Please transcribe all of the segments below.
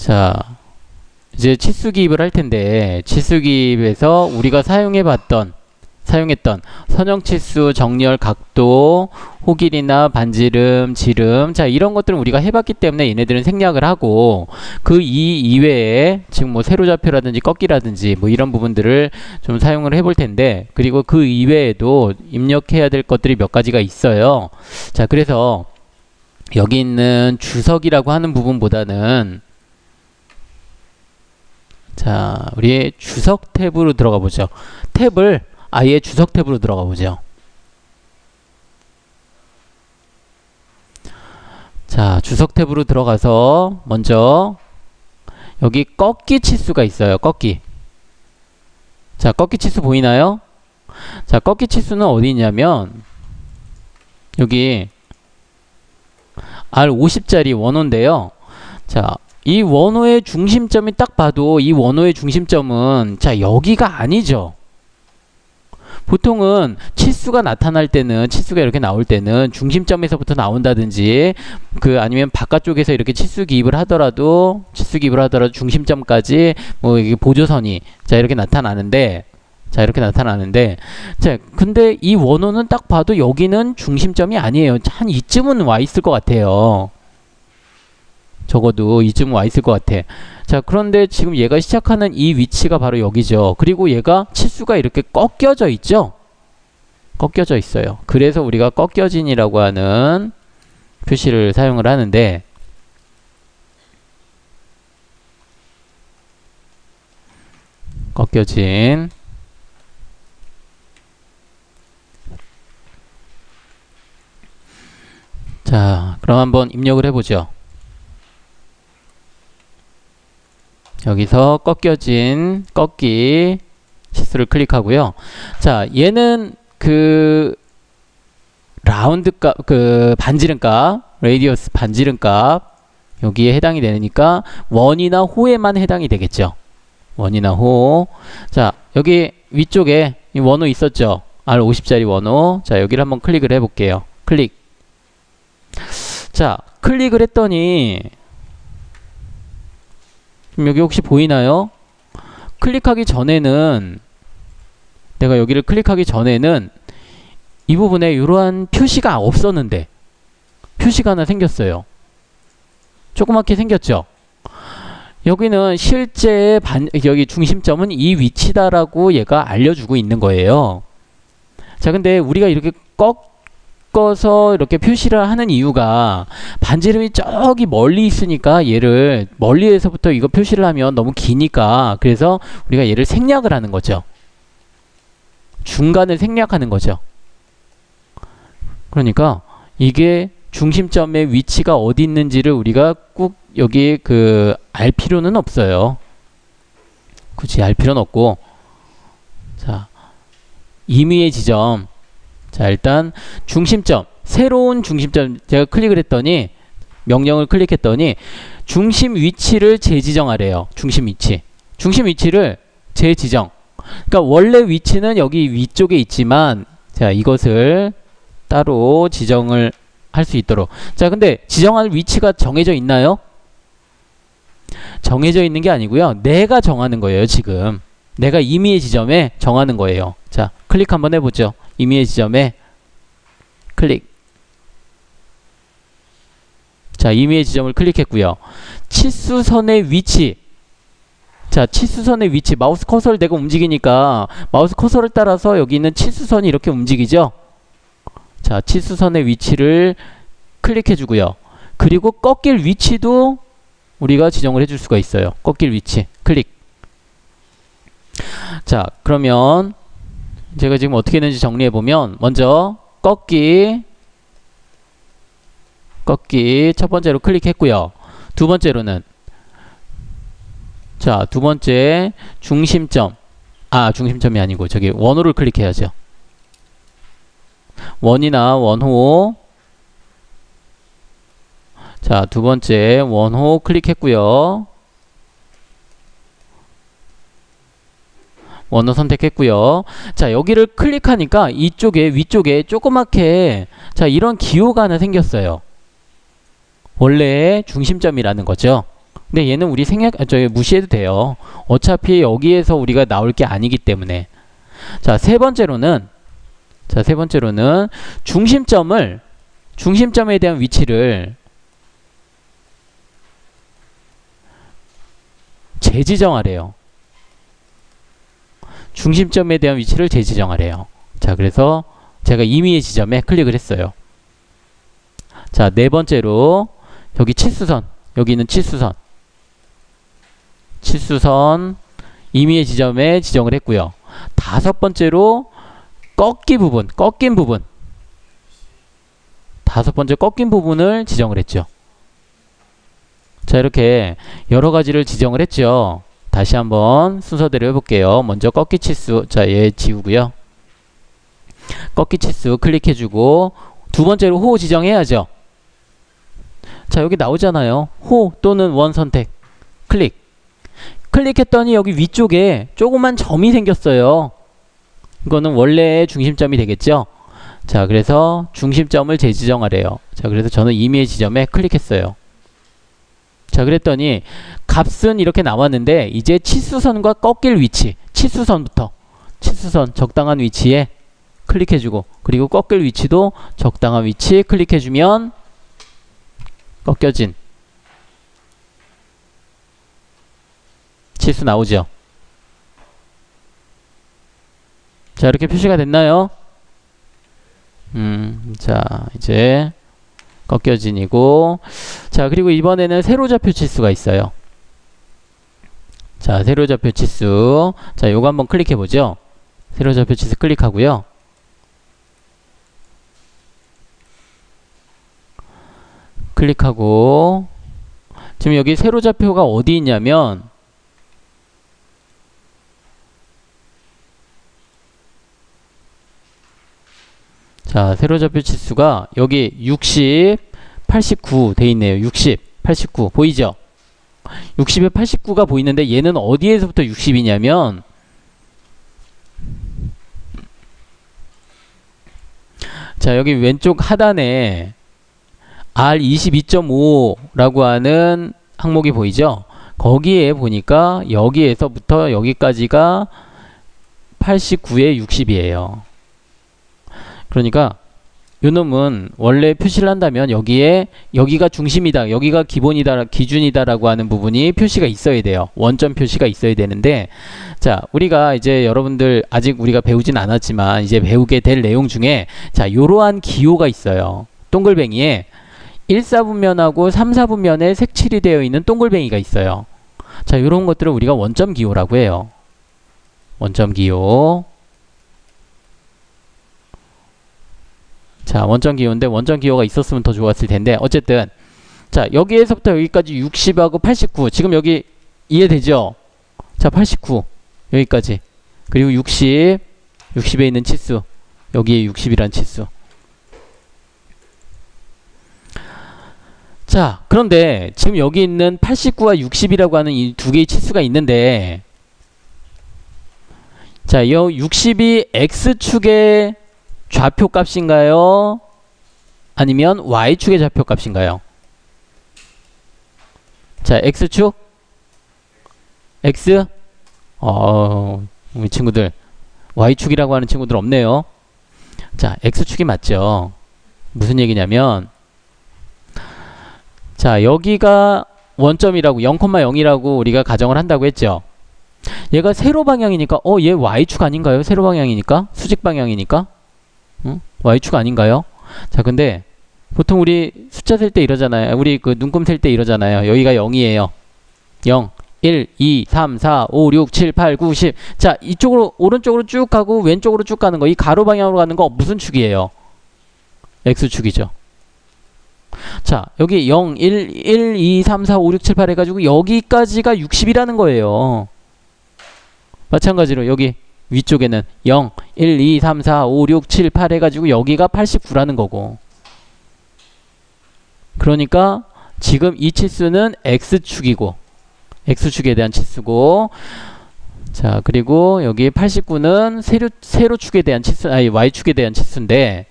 자, 이제 치수 기입을 할 텐데, 치수 기입에서 우리가 사용했던 선형치수, 정렬, 각도, 호길이나 반지름, 지름, 자 이런 것들은 우리가 해봤기 때문에 얘네들은 생략을 하고, 그 이외에 지금 뭐 세로좌표라든지 꺾기라든지 뭐 이런 부분들을 좀 사용을 해볼 텐데, 그리고 그 이외에도 입력해야 될 것들이 몇 가지가 있어요. 자, 그래서 여기 있는 주석이라고 하는 부분보다는, 자 우리 주석 탭으로 들어가 보죠. 탭을 아예 주석 탭으로 들어가 보죠. 자, 주석 탭으로 들어가서 먼저 여기 꺾기 치수가 있어요. 꺾기. 자, 꺾기 치수 보이나요? 자, 꺾기 치수는 어디 있냐면 여기 R50짜리 원호인데요. 자, 이 원호의 중심점이 딱 봐도 이 원호의 중심점은 자 여기가 아니죠. 보통은 치수가 나타날 때는, 치수가 이렇게 나올 때는 중심점에서부터 나온다든지, 아니면 바깥쪽에서 이렇게 치수 기입을 하더라도 중심점까지 뭐 이게 보조선이 자 이렇게 나타나는데, 자 근데 이 원호는 딱 봐도 여기는 중심점이 아니에요. 한 이쯤은 와 있을 것 같아요. 적어도 이쯤 와 있을 것 같아. 자, 그런데 지금 얘가 시작하는 이 위치가 바로 여기죠. 그리고 얘가 치수가 이렇게 꺾여져 있죠. 꺾여져 있어요. 그래서 우리가 꺾여진이라고 하는 표시를 사용을 하는데, 꺾여진. 자, 그럼 한번 입력을 해보죠. 여기서 꺾여진 꺾기 치수를 클릭하고요. 자, 얘는 라운드 값, 반지름 값, 레디어스 반지름 값 여기에 해당이 되니까 원이나 호에만 해당이 되겠죠. 원이나 호. 자, 여기 위쪽에 이 원호 있었죠. R50짜리 원호. 자, 여기를 한번 클릭을 해볼게요. 클릭. 자, 클릭을 했더니 여기 혹시 보이나요? 클릭하기 전에는, 내가 여기를 클릭하기 전에는 이 부분에 이러한 표시가 없었는데 표시가 하나 생겼어요. 조그맣게 생겼죠? 여기는 실제 여기 중심점은 이 위치다라고 얘가 알려주고 있는 거예요. 자, 근데 우리가 이렇게 꺾어서 이렇게 표시를 하는 이유가, 반지름이 저기 멀리 있으니까 얘를 멀리에서부터 이거 표시를 하면 너무 기니까, 그래서 우리가 얘를 생략을 하는 거죠. 중간을 생략하는 거죠. 그러니까 이게 중심점의 위치가 어디 있는지를 우리가 꼭 여기 알 필요는 없어요. 굳이 알 필요는 없고, 자, 임의의 지점. 자, 일단 중심점, 새로운 중심점, 제가 클릭을 했더니, 명령을 클릭했더니 중심 위치를 재지정하래요. 중심 위치를 재지정. 그러니까 원래 위치는 여기 위쪽에 있지만, 자, 이것을 따로 지정을 할 수 있도록. 자, 근데 지정할 위치가 정해져 있나요? 정해져 있는 게 아니고요. 내가 정하는 거예요, 지금. 내가 임의의 지점에 정하는 거예요. 자, 클릭 한번 해보죠. 임의의 지점에 클릭. 자, 임의의 지점을 클릭했고요. 치수선의 위치. 자, 치수선의 위치. 마우스 커서를 내가 움직이니까 마우스 커서를 따라서 여기 있는 치수선이 이렇게 움직이죠. 자, 치수선의 위치를 클릭해 주고요. 그리고 꺾일 위치도 우리가 지정을 해줄 수가 있어요. 꺾일 위치 클릭. 자, 그러면 제가 지금 어떻게 했는지 정리해 보면, 먼저 꺾기 첫 번째로 클릭했고요. 두 번째로는, 자, 두 번째 중심점, 중심점이 아니고 저기 원호를 클릭해야죠. 원이나 원호. 자, 두 번째 원호 클릭했고요. 원호 선택했고요. 자, 여기를 클릭하니까 이쪽에 위쪽에 조그맣게, 자, 이런 기호가 하나 생겼어요. 원래의 중심점이라는 거죠. 근데 얘는 우리 무시해도 돼요. 어차피 여기에서 우리가 나올 게 아니기 때문에. 자, 세 번째로는 중심점에 대한 위치를 재지정하래요. 중심점에 대한 위치를 재지정하래요. 자, 그래서 제가 임의의 지점에 클릭을 했어요. 자, 네 번째로 여기 치수선, 여기 있는 치수선 임의의 지점에 지정을 했고요. 다섯 번째로 꺾인 부분 다섯 번째 꺾인 부분을 지정을 했죠. 자, 이렇게 여러 가지를 지정을 했죠. 다시 한번 순서대로 해볼게요. 먼저 꺾기 치수, 자, 얘 지우고요. 꺾기 치수 클릭해주고, 두 번째로 호 지정해야죠. 자, 여기 나오잖아요. 호 또는 원 선택 클릭했더니 여기 위쪽에 조그만 점이 생겼어요. 이거는 원래의 중심점이 되겠죠. 자, 그래서 중심점을 재지정하래요. 자, 그래서 저는 임의의 지점에 클릭했어요. 자, 그랬더니 값은 이렇게 나왔는데 이제 치수선과 꺾일 위치, 치수선 적당한 위치에 클릭해주고, 그리고 꺾일 위치도 적당한 위치에 클릭해주면 꺾여진 치수 나오죠. 자, 이렇게 표시가 됐나요? 자, 이제 꺾여진이고, 자, 그리고 이번에는 세로좌표 치수가 있어요. 자, 세로좌표 치수, 자, 요거 한번 클릭해 보죠. 세로좌표 치수 클릭하고요. 클릭하고, 지금 여기 세로좌표가 어디 있냐면, 자, 세로좌표 치수가 여기 60, 89 돼 있네요. 60, 89 보이죠? 60에 89가 보이는데 얘는 어디에서부터 60이냐면 자, 여기 왼쪽 하단에 R22.5라고 하는 항목이 보이죠? 거기에 보니까 여기에서부터 여기까지가 89에 60이에요. 그러니까 요놈은 원래 표시를 한다면 여기가 중심이다, 여기가 기준이다 라고 하는 부분이 표시가 있어야 돼요. 원점 표시가 있어야 되는데, 자, 우리가 이제 여러분들 아직 우리가 배우진 않았지만 이제 배우게 될 내용 중에 자, 요러한 기호가 있어요. 동글뱅이에 1, 4분면하고 3, 4분면에 색칠이 되어 있는 동글뱅이가 있어요. 자, 요런 것들을 우리가 원점 기호라고 해요. 원점 기호. 자, 원점 기호인데 원점 기호가 있었으면 더 좋았을 텐데 어쨌든 자, 여기에서부터 여기까지 60하고 89 지금 여기 이해되죠? 자, 89 여기까지 그리고 60에 있는 치수 여기에 60이란 치수. 자, 그런데 지금 여기 있는 89와 60이라고 하는 이 두 개의 치수가 있는데 자, 이 60이 X축의 좌표 값인가요? 아니면 Y축의 좌표 값인가요? 자, X축? X? 우리 친구들 Y축이라고 하는 친구들 없네요. 자, X축이 맞죠. 무슨 얘기냐면 자, 여기가 원점이라고 0,0이라고 우리가 가정을 한다고 했죠. 얘가 세로 방향이니까 얘 Y축 아닌가요? 세로 방향이니까? 수직 방향이니까? Y축 아닌가요? 자, 근데 보통 우리 숫자 셀 때 이러잖아요. 우리 그 눈금 셀 때 이러잖아요. 여기가 0이에요. 0, 1, 2, 3, 4, 5, 6, 7, 8, 9, 10. 자, 이쪽으로 오른쪽으로 쭉 가고 왼쪽으로 쭉 가는 거, 이 가로 방향으로 가는 거 무슨 축이에요? X축이죠. 자, 여기 0, 1, 2, 3, 4, 5, 6, 7, 8 해가지고 여기까지가 60이라는 거예요. 마찬가지로 여기 위쪽에는 0, 1, 2, 3, 4, 5, 6, 7, 8 해가지고 여기가 89라는 거고. 그러니까 지금 이 치수는 X축이고 X축에 대한 치수고, 자, 그리고 여기 89는 세로축에 대한 치수, 아니 Y축에 대한 치수인데,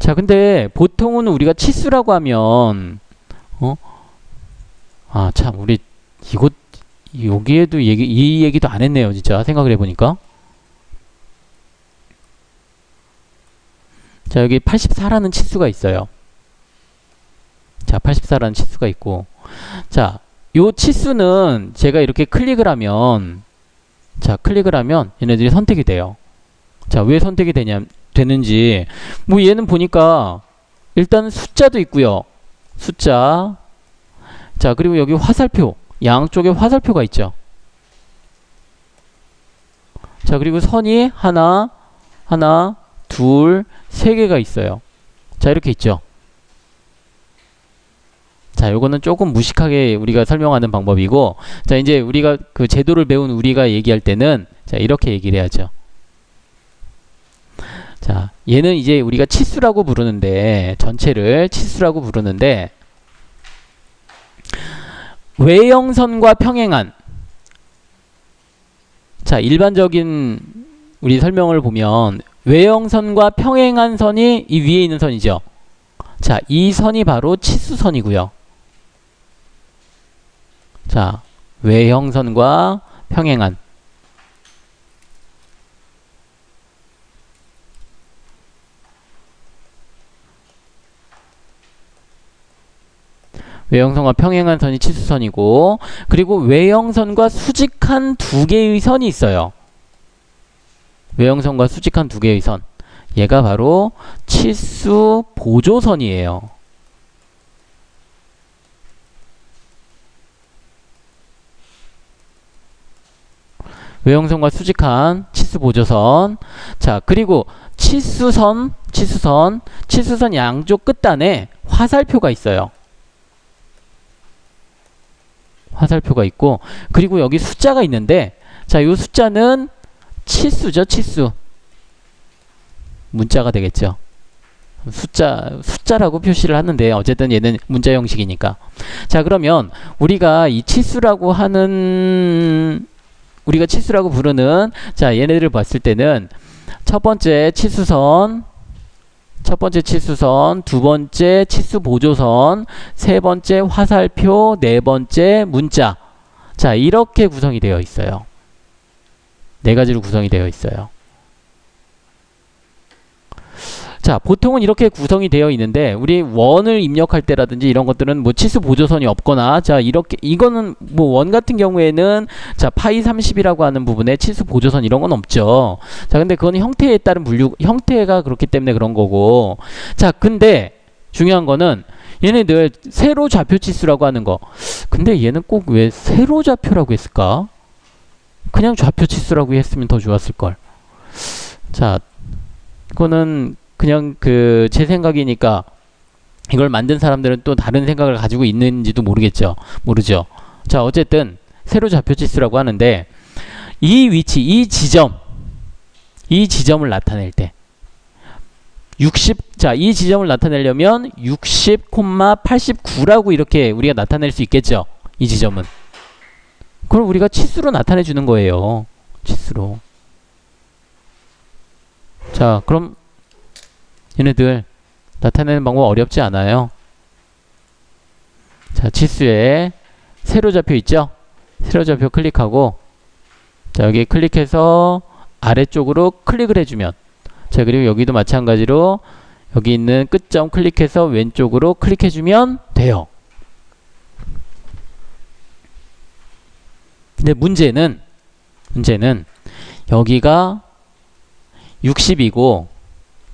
자, 근데 보통은 우리가 치수라고 하면 참 우리 이거 여기에도 이 얘기도 안 했네요. 진짜 생각을 해보니까. 자, 여기 84라는 치수가 있어요. 자, 84라는 치수가 있고, 자, 요 치수는 제가 이렇게 클릭을 하면, 자, 클릭을 하면 얘네들이 선택이 돼요. 자, 왜 선택이 되는지, 뭐 얘는 보니까 일단 숫자도 있고요. 숫자. 자, 그리고 여기 화살표, 양쪽에 화살표가 있죠. 자, 그리고 선이 하나, 둘, 세 개가 있어요. 자, 이렇게 있죠. 자, 요거는 조금 무식하게 우리가 설명하는 방법이고, 자, 이제 우리가 그 제도를 배운 우리가 얘기할 때는, 자, 이렇게 얘기를 해야죠. 자, 얘는 이제 우리가 치수라고 부르는데, 전체를 치수라고 부르는데, 외형선과 평행한, 자, 일반적인 우리 설명을 보면, 외형선과 평행한 선이 이 위에 있는 선이죠. 자, 이 선이 바로 치수선이고요. 자, 외형선과 평행한. 외형선과 평행한 선이 치수선이고, 그리고 외형선과 수직한 두 개의 선이 있어요. 외형선과 수직한 두 개의 선. 얘가 바로 치수 보조선이에요. 외형선과 수직한 치수 보조선. 자, 그리고 치수선 양쪽 끝단에 화살표가 있어요. 화살표가 있고, 그리고 여기 숫자가 있는데, 자, 이 숫자는 치수죠, 치수. 문자가 되겠죠. 숫자라고 표시를 하는데, 어쨌든 얘는 문자 형식이니까. 자, 그러면 우리가 이 치수라고 부르는, 자, 얘네들을 봤을 때는 첫 번째 치수선, 두 번째 치수 보조선, 세 번째 화살표, 네 번째 문자. 자, 이렇게 구성이 되어 있어요. 네 가지로 구성이 되어 있어요. 자, 보통은 이렇게 구성이 되어 있는데, 우리 원을 입력할 때라든지 이런 것들은 뭐 치수 보조선이 없거나, 자, 이렇게, 이거는 뭐 원 같은 경우에는, 자, 파이 30이라고 하는 부분에 치수 보조선 이런 건 없죠. 자, 근데 그건 형태에 따른 형태가 그렇기 때문에 그런 거고. 자, 근데 중요한 거는 얘네들 세로 좌표 치수라고 하는 거. 근데 얘는 꼭 왜 세로 좌표라고 했을까? 그냥 좌표 치수라고 했으면 더 좋았을걸. 자, 그거는 그냥 제 생각이니까 이걸 만든 사람들은 또 다른 생각을 가지고 있는지도 모르죠. 자, 어쨌든 세로 좌표 치수라고 하는데, 이 위치, 이 지점을 나타낼 때 자, 이 지점을 나타내려면 60,89라고 이렇게 우리가 나타낼 수 있겠죠. 이 지점은. 그걸 우리가 치수로 나타내 주는 거예요. 치수로. 자, 그럼 얘네들 나타내는 방법 어렵지 않아요. 자, 치수에 세로좌표 있죠? 세로좌표 클릭하고, 자, 여기 클릭해서 아래쪽으로 클릭을 해주면, 자, 그리고 여기도 마찬가지로 여기 있는 끝점 클릭해서 왼쪽으로 클릭해주면 돼요. 근데 문제는 여기가 60이고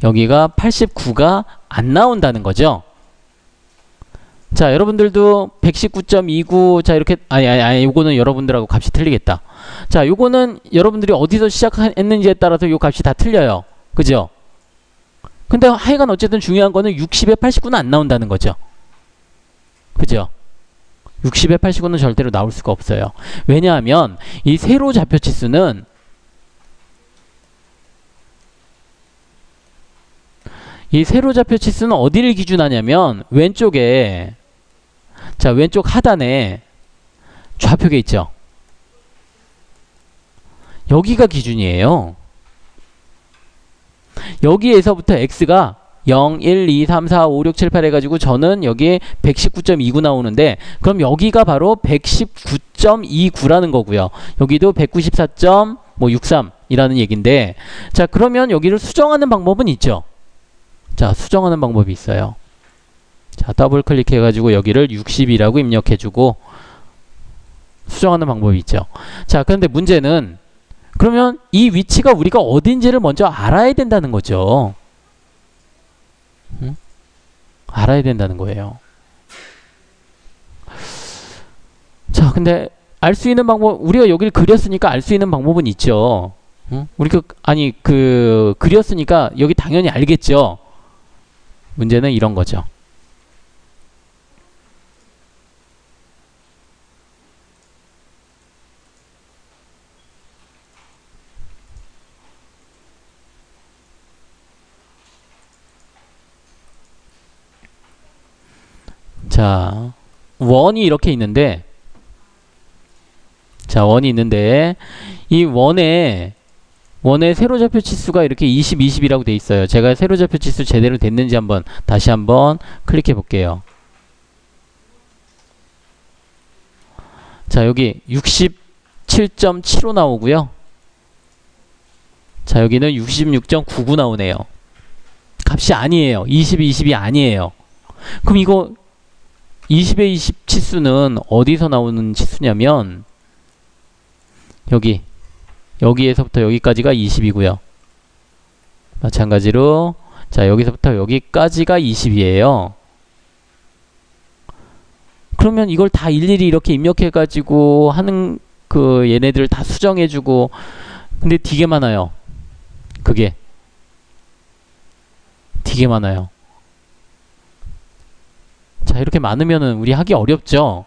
여기가 89가 안 나온다는 거죠. 자, 여러분들도 119.29, 자, 이렇게, 요거는 여러분들하고 값이 틀리겠다. 자, 요거는 여러분들이 어디서 시작했는지에 따라서 요 값이 다 틀려요. 그죠? 근데 하여간 어쨌든 중요한 거는 60에 89는 안 나온다는 거죠. 그죠? 60에 89는 절대로 나올 수가 없어요. 왜냐하면 이 세로 좌표 치수는 어디를 기준하냐면 왼쪽에, 자, 왼쪽 하단에 좌표계 있죠. 여기가 기준이에요. 여기에서부터 x가 0, 1, 2, 3, 4, 5, 6, 7, 8 해가지고 저는 여기에 119.29 나오는데 그럼 여기가 바로 119.29라는 거고요. 여기도 194.63이라는 얘기인데 자 그러면 여기를 수정하는 방법은 있죠. 자 수정하는 방법이 있어요. 자 더블 클릭해가지고 여기를 60이라고 입력해주고 수정하는 방법이 있죠. 자 그런데 문제는 그러면 이 위치가 우리가 어딘지를 먼저 알아야 된다는 거죠. 응? 알아야 된다는 거예요. 자, 근데 알 수 있는 방법, 우리가 여기를 그렸으니까 알 수 있는 방법은 있죠. 응? 우리가 아니 그렸으니까 여기 당연히 알겠죠. 문제는 이런 거죠. 자, 원이 이렇게 있는데, 자, 원이 있는데, 이 원의 세로좌표 치수가 이렇게 20, 20이라고 돼 있어요. 제가 세로좌표 치수 제대로 됐는지 다시 한번 클릭해 볼게요. 자, 여기 67.75 나오고요. 자, 여기는 66.99 나오네요. 값이 아니에요. 20이 20이 아니에요. 그럼 이거 20의 20 치수는 어디서 나오는 치수냐면 여기에서부터 여기까지가 20이고요. 마찬가지로 자 여기서부터 여기까지가 20이에요. 그러면 이걸 다 일일이 이렇게 입력해 가지고 하는 그 얘네들 다 수정해 주고 근데 되게 많아요. 그게 되게 많아요. 자 이렇게 많으면은 우리 하기 어렵죠.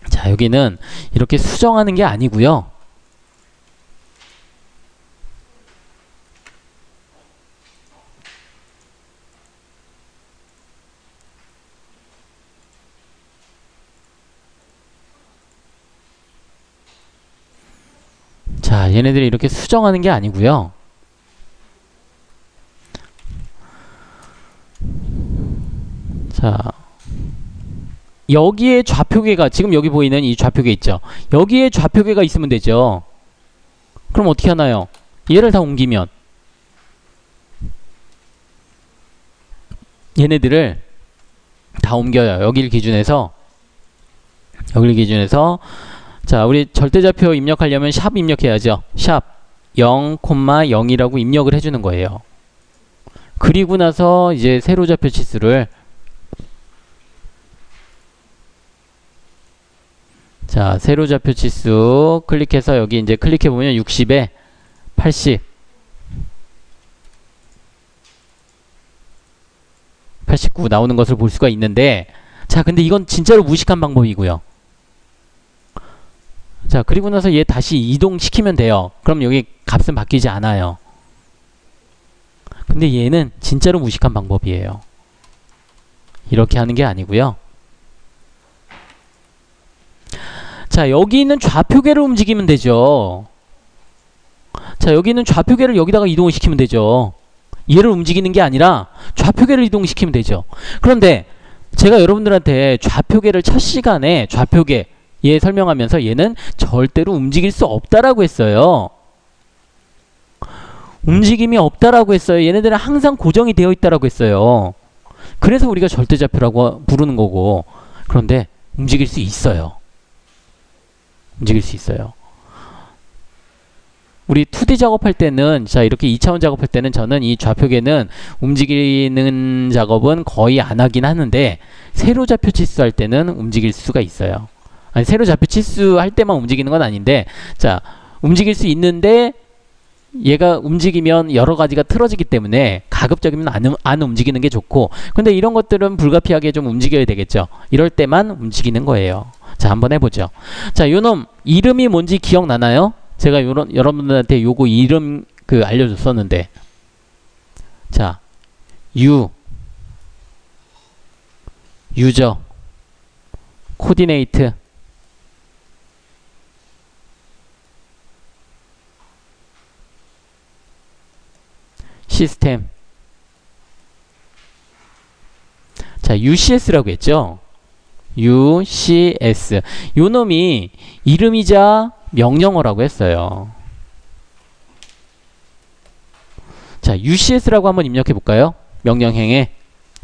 자 여기는 이렇게 수정하는 게 아니고요. 자 얘네들이 이렇게 수정하는 게 아니고요. 자 여기에 좌표계가 지금 여기 보이는 이 좌표계 있죠. 여기에 좌표계가 있으면 되죠. 그럼 어떻게 하나요? 얘를 다 옮기면 얘네들을 다 옮겨요. 여기를 기준해서 자 우리 절대좌표 입력하려면 샵 입력해야죠. 샵 0, 0이라고 입력을 해주는 거예요. 그리고 나서 이제 세로좌표 치수를 자 세로좌표 치수 클릭해서 여기 이제 클릭해보면 60에 80 89 나오는 것을 볼 수가 있는데 자 근데 이건 진짜로 무식한 방법이고요. 자 그리고 나서 얘 다시 이동시키면 돼요. 그럼 여기 값은 바뀌지 않아요. 근데 얘는 진짜로 무식한 방법이에요. 이렇게 하는 게 아니고요. 자 여기 있는 좌표계를 움직이면 되죠. 자 여기 있는 좌표계를 여기다가 이동을 시키면 되죠. 얘를 움직이는 게 아니라 좌표계를 이동시키면 되죠. 그런데 제가 여러분들한테 좌표계를 첫 시간에 좌표계 얘 설명하면서 얘는 절대로 움직일 수 없다라고 했어요. 움직임이 없다라고 했어요. 얘네들은 항상 고정이 되어 있다라고 했어요. 그래서 우리가 절대좌표라고 부르는 거고 그런데 움직일 수 있어요. 움직일 수 있어요. 우리 2D 작업할 때는 자 이렇게 2차원 작업할 때는 저는 이 좌표계는 움직이는 작업은 거의 안 하긴 하는데 세로좌표 치수 할 때는 움직일 수가 있어요. 아니 세로좌표 치수 할 때만 움직이는 건 아닌데 자 움직일 수 있는데 얘가 움직이면 여러 가지가 틀어지기 때문에 가급적이면 안 움직이는 게 좋고 근데 이런 것들은 불가피하게 좀 움직여야 되겠죠. 이럴 때만 움직이는 거예요. 자 한번 해보죠. 자 요놈 이름이 뭔지 기억나나요? 제가 여러분들한테 요거 이름 알려줬었는데 자 유저 코디네이트 시스템. 자, UCS라고 했죠. UCS. 요 놈이 이름이자 명령어라고 했어요. 자, UCS라고 한번 입력해 볼까요? 명령행에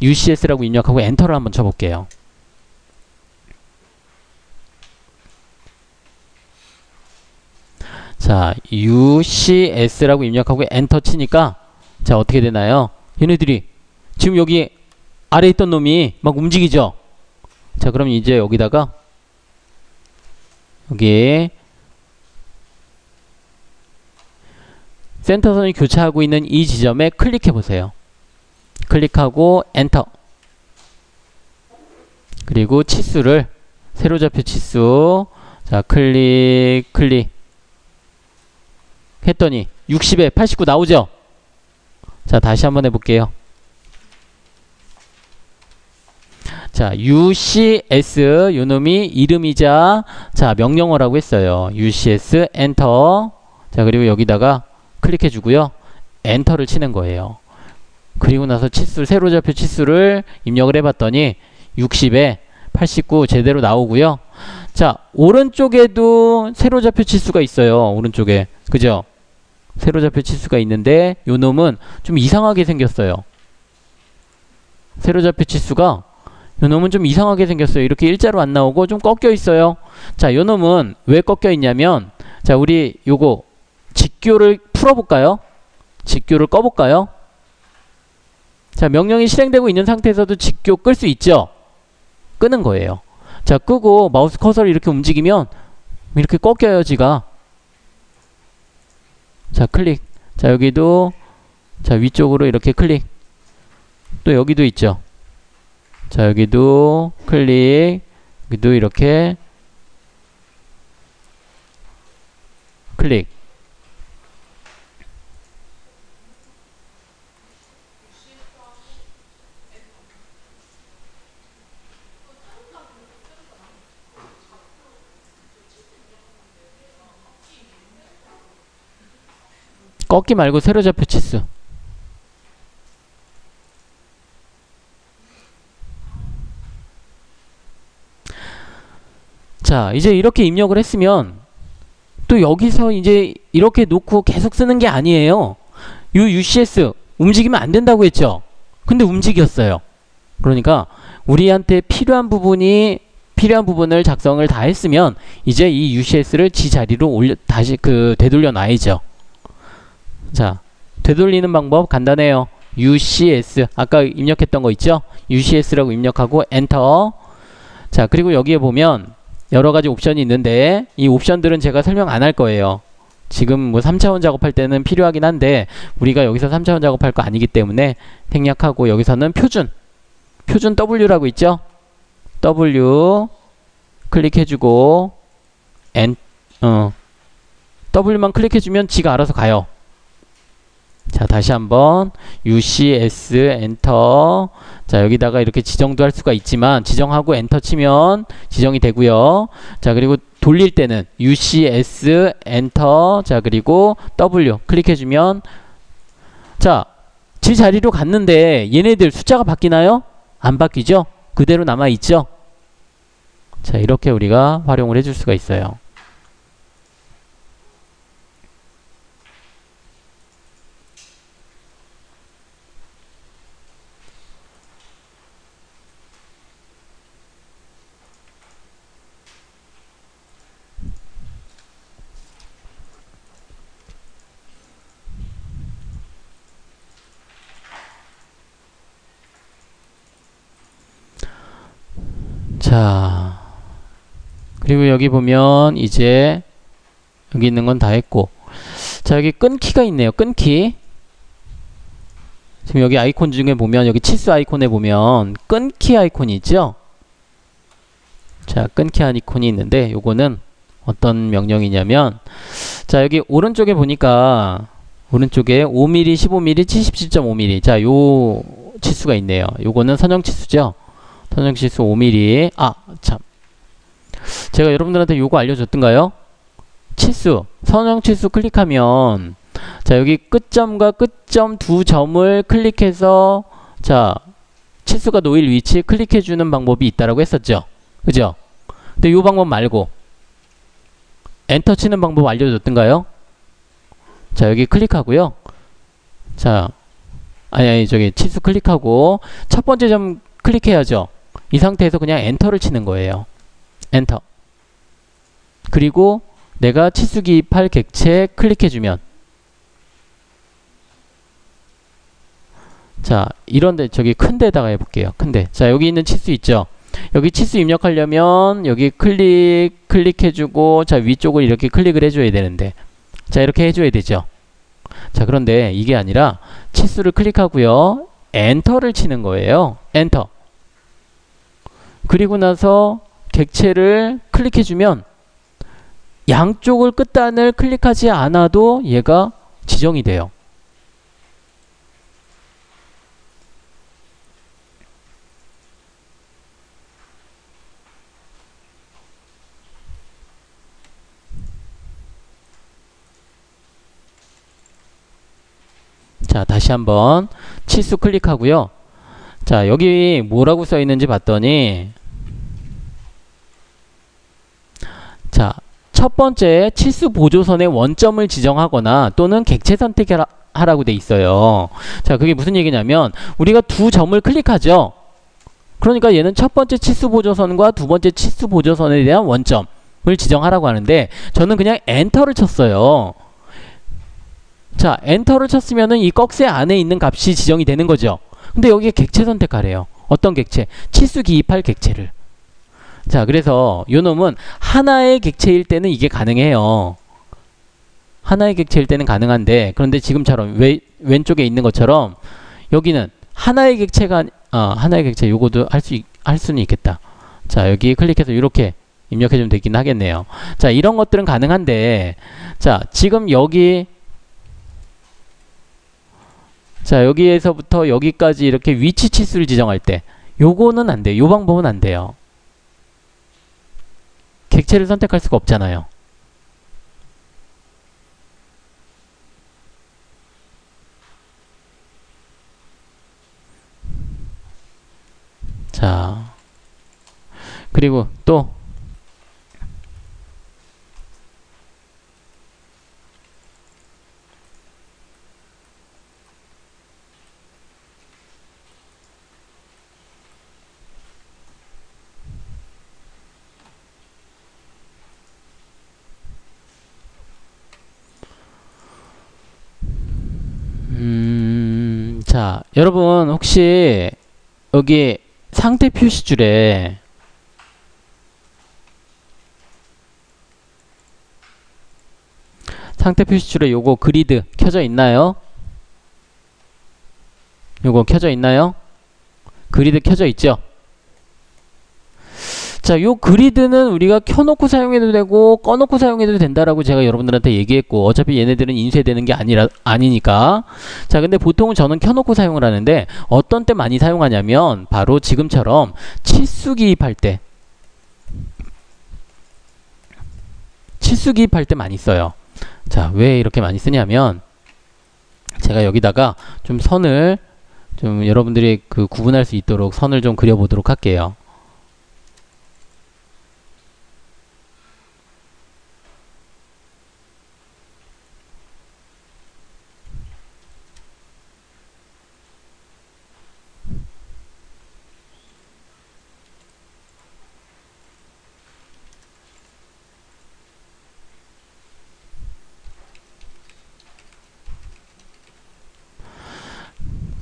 UCS라고 입력하고 엔터를 한번 쳐볼게요. 자, UCS라고 입력하고 엔터 치니까 자, 어떻게 되나요? 얘네들이 지금 여기 아래 있던 놈이 막 움직이죠? 자, 그럼 이제 여기다가 여기 센터선이 교차하고 있는 이 지점에 클릭해 보세요. 클릭하고 엔터. 그리고 치수를 세로좌표 치수 자, 클릭 했더니 60에 89 나오죠? 자, 다시 한번 해볼게요. 자, UCS 요놈이 이름이자 자, 명령어라고 했어요. UCS 엔터. 자, 그리고 여기다가 클릭해 주고요. 엔터를 치는 거예요. 그리고 나서 치수 세로좌표 치수를 입력을 해봤더니 60에 89 제대로 나오고요. 자, 오른쪽에도 세로좌표 치수가 있어요. 오른쪽에. 그죠? 세로좌표 치수가 있는데 요 놈은 좀 이상하게 생겼어요. 세로좌표 치수가 요 놈은 좀 이상하게 생겼어요. 이렇게 일자로 안 나오고 좀 꺾여 있어요. 자, 요 놈은 왜 꺾여 있냐면 자, 우리 요거 직교를 풀어볼까요? 직교를 꺼볼까요? 자, 명령이 실행되고 있는 상태에서도 직교 끌 수 있죠? 끄는 거예요. 자, 끄고 마우스 커서를 이렇게 움직이면 이렇게 꺾여요, 지가. 자, 클릭. 자, 여기도 자, 위쪽으로 이렇게 클릭. 또 여기도 있죠. 자, 여기도 클릭. 여기도 이렇게 클릭. 꺾기 말고 세로좌표 치수. 자, 이제 이렇게 입력을 했으면 또 여기서 이제 이렇게 놓고 계속 쓰는 게 아니에요. 요 UCS 움직이면 안 된다고 했죠? 근데 움직였어요. 그러니까 우리한테 필요한 부분을 작성을 다 했으면 이제 이 UCS를 지 자리로 다시 되돌려 놔야죠. 자, 되돌리는 방법 간단해요. UCS 아까 입력했던 거 있죠? UCS라고 입력하고 엔터. 자, 그리고 여기에 보면 여러가지 옵션이 있는데 이 옵션들은 제가 설명 안 할 거예요. 지금 뭐 3차원 작업할 때는 필요하긴 한데 우리가 여기서 3차원 작업할 거 아니기 때문에 생략하고 여기서는 표준 W라고 있죠? W 클릭해주고 W만 클릭해주면 지가 알아서 가요. 자, 다시 한번 UCS 엔터. 자, 여기다가 이렇게 지정도 할 수가 있지만 지정하고 엔터 치면 지정이 되고요. 자, 그리고 돌릴 때는 UCS 엔터. 자, 그리고 W 클릭해주면 자, 지 자리로 갔는데 얘네들 숫자가 바뀌나요? 안 바뀌죠? 그대로 남아있죠? 자, 이렇게 우리가 활용을 해줄 수가 있어요. 자, 그리고 여기 보면 이제 여기 있는 건 다 했고 자, 여기 끊기가 있네요. 끊기. 지금 여기 아이콘 중에 보면 여기 치수 아이콘에 보면 끊기 아이콘이 있죠? 자, 끊기 아이콘이 있는데 요거는 어떤 명령이냐면 자, 여기 오른쪽에 보니까 오른쪽에 5mm, 15mm, 77.5mm 자, 요 치수가 있네요. 요거는 선형 치수죠? 선형치수 5mm. 아, 참. 제가 여러분들한테 요거 알려줬던가요? 치수. 선형치수 클릭하면 자, 여기 끝점과 끝점 두 점을 클릭해서 자, 치수가 놓일 위치 클릭해 주는 방법이 있다라고 했었죠. 그죠? 근데 이 방법 말고 엔터 치는 방법 알려줬던가요? 자, 여기 클릭하고요. 자, 아니 저기 치수 클릭하고 첫 번째 점 클릭해야죠. 이 상태에서 그냥 엔터를 치는 거예요. 엔터. 그리고 내가 치수 기입할 객체 클릭해주면 자, 이런데 저기 큰 데다가 해볼게요. 큰데. 자, 여기 있는 치수 있죠? 여기 치수 입력하려면 여기 클릭해주고 자, 위쪽을 이렇게 클릭을 해줘야 되는데 자, 이렇게 해줘야 되죠. 자, 그런데 이게 아니라 치수를 클릭하고요. 엔터를 치는 거예요. 엔터. 그리고 나서 객체를 클릭해주면 양쪽을 끝단을 클릭하지 않아도 얘가 지정이 돼요. 자, 다시 한번 치수 클릭하고요. 자, 여기 뭐라고 써 있는지 봤더니 자, 첫 번째 치수 보조선의 원점을 지정하거나 또는 객체 선택하라고 돼 있어요. 자, 그게 무슨 얘기냐면 우리가 두 점을 클릭하죠. 그러니까 얘는 첫 번째 치수 보조선과 두 번째 치수 보조선에 대한 원점을 지정하라고 하는데 저는 그냥 엔터를 쳤어요. 자, 엔터를 쳤으면은 이 꺽쇠 안에 있는 값이 지정이 되는 거죠. 근데 여기에 객체 선택하래요. 어떤 객체? 치수 기입할 객체를. 자, 그래서 요 놈은 하나의 객체일 때는 이게 가능해요. 하나의 객체일 때는 가능한데 그런데 지금처럼 왼쪽에 있는 것처럼 여기는 하나의 객체가 하나의 객체 요거도 할 수는 있겠다. 자, 여기 클릭해서 이렇게 입력해주면 되긴 하겠네요. 자, 이런 것들은 가능한데 자, 지금 여기 자, 여기에서부터 여기까지 이렇게 위치 치수를 지정할 때 요거는 안 돼요. 요 방법은 안 돼요. 객체를 선택할 수가 없잖아요. 자, 그리고 또 자, 여러분 혹시 여기 상태 표시줄에 요거 그리드 켜져 있나요? 요거 켜져 있나요? 그리드 켜져 있죠? 자, 요 그리드는 우리가 켜놓고 사용해도 되고 꺼놓고 사용해도 된다라고 제가 여러분들한테 얘기했고 어차피 얘네들은 인쇄되는 게 아니니까. 자, 근데 보통은 저는 켜놓고 사용을 하는데 어떤 때 많이 사용하냐면 바로 지금처럼 치수 기입할 때 많이 써요. 자, 왜 이렇게 많이 쓰냐면 제가 여기다가 좀 선을 좀 여러분들이 그 구분할 수 있도록 선을 좀 그려보도록 할게요.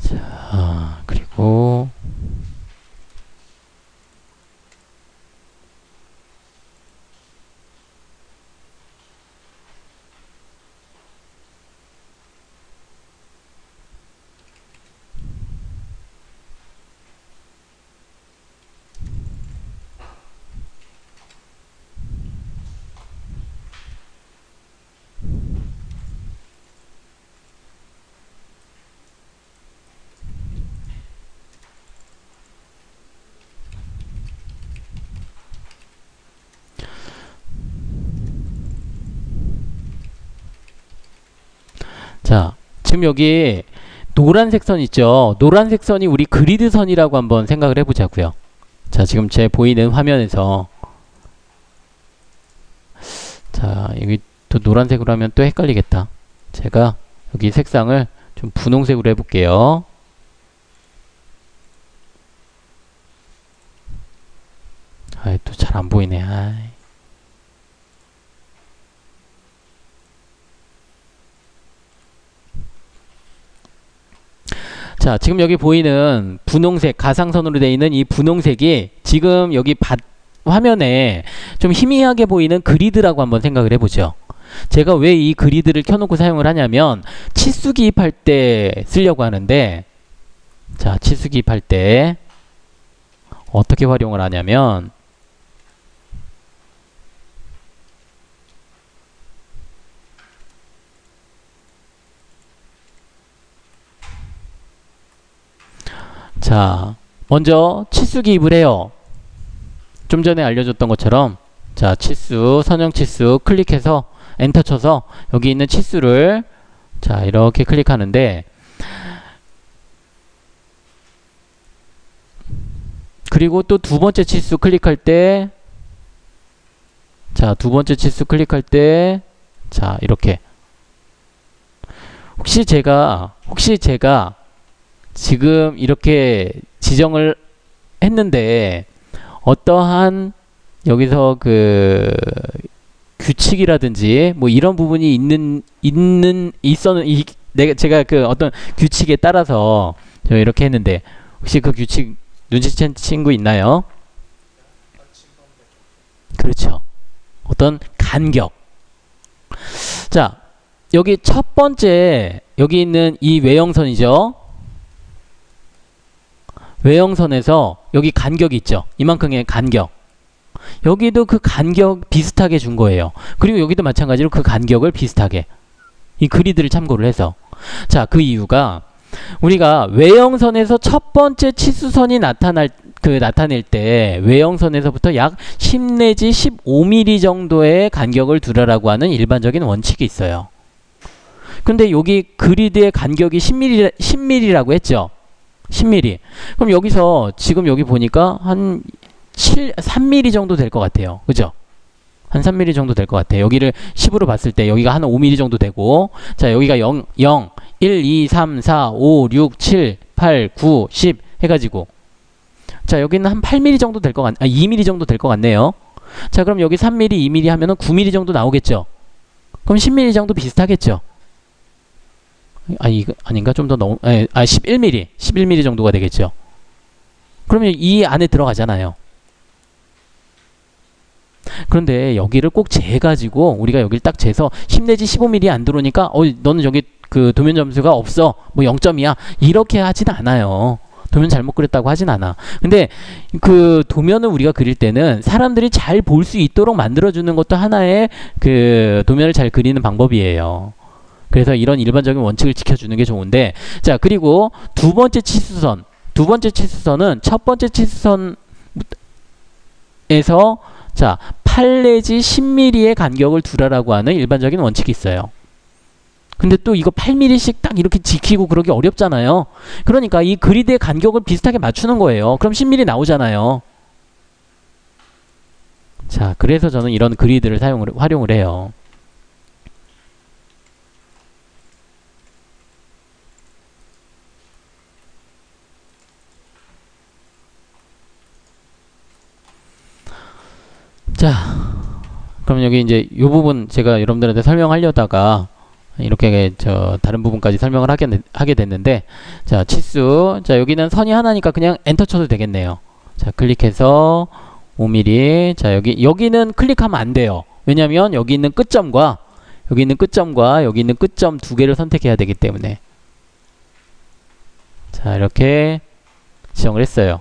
자, 그리고 지금 여기 노란색 선 있죠? 노란색 선이 우리 그리드 선이라고 한번 생각을 해보자고요. 자, 지금 제 보이는 화면에서 자, 여기 또 노란색으로 하면 또 헷갈리겠다. 제가 여기 색상을 좀 분홍색으로 해볼게요. 아, 또 잘 안 보이네. 아이. 자, 지금 여기 보이는 분홍색, 가상선으로 되어 있는 이 분홍색이 지금 여기 화면에 좀 희미하게 보이는 그리드라고 한번 생각을 해보죠. 제가 왜 이 그리드를 켜놓고 사용을 하냐면 치수 기입할 때 쓰려고 하는데, 자, 치수 기입할 때 어떻게 활용을 하냐면, 자, 먼저 치수 기입을 해요. 좀 전에 알려줬던 것처럼, 자, 치수, 선형 치수 클릭해서 엔터 쳐서 여기 있는 치수를, 자, 이렇게 클릭하는데, 그리고 또 두 번째 치수 클릭할 때, 자, 두 번째 치수 클릭할 때, 자, 이렇게. 혹시 제가 지금 이렇게 지정을 했는데 어떠한 여기서 그 규칙이라든지 뭐 이런 부분이 제가 그 어떤 규칙에 따라서 저 이렇게 했는데 혹시 그 규칙 눈치챈 친구 있나요? 그렇죠. 어떤 간격. 자, 여기 첫 번째 여기 있는 이 외형선이죠. 외형선에서 여기 간격이 있죠. 이만큼의 간격. 여기도 그 간격 비슷하게 준 거예요. 그리고 여기도 마찬가지로 그 간격을 비슷하게 이 그리드를 참고를 해서, 자, 그 이유가 우리가 외형선에서 첫 번째 치수선이 나타낼 때 외형선에서부터 약 10 내지 15mm 정도의 간격을 두라라고 하는 일반적인 원칙이 있어요. 근데 여기 그리드의 간격이 10mm라고 했죠. 10mm. 그럼 여기서 지금 여기 보니까 한 3mm 정도 될 것 같아요. 그죠? 한 3mm 정도 될 것 같아요. 여기를 10으로 봤을 때 여기가 한 5mm 정도 되고, 자, 여기가 0, 1, 2, 3, 4, 5, 6, 7, 8, 9, 10 해가지고, 자, 여기는 한 8mm 정도 될 것 2mm 정도 될 것 같네요. 자, 그럼 여기 3mm, 2mm 하면은 9mm 정도 나오겠죠? 그럼 10mm 정도 비슷하겠죠? 이거 아닌가? 좀 더 11mm 정도가 되겠죠. 그러면 이 안에 들어가잖아요. 그런데 여기를 꼭 재가지고 우리가 여기를 딱 재서 10 내지 15mm 안 들어오니까 너는 여기 그 도면 점수가 없어, 뭐 0점이야, 이렇게 하진 않아요. 도면 잘못 그렸다고 하진 않아. 근데 그 도면을 우리가 그릴 때는 사람들이 잘 볼 수 있도록 만들어주는 것도 하나의 그 도면을 잘 그리는 방법이에요. 그래서 이런 일반적인 원칙을 지켜주는 게 좋은데, 자, 그리고 두 번째 치수선은 첫 번째 치수선에서, 자, 8 내지 10mm의 간격을 두라라고 하는 일반적인 원칙이 있어요. 근데 또 이거 8mm씩 딱 이렇게 지키고 그러기 어렵잖아요. 그러니까 이 그리드의 간격을 비슷하게 맞추는 거예요. 그럼 10mm 나오잖아요. 자, 그래서 저는 이런 그리드를 활용을 해요. 자, 그럼 여기 이제 이 부분 제가 여러분들한테 설명하려다가 이렇게 다른 부분까지 설명을 하게 됐는데, 자, 치수, 자, 여기는 선이 하나니까 그냥 엔터 쳐도 되겠네요. 자, 클릭해서 5mm. 자, 여기는 클릭하면 안 돼요. 왜냐면 여기 있는 끝점과 여기 있는 끝점 두 개를 선택해야 되기 때문에. 자, 이렇게 지정을 했어요.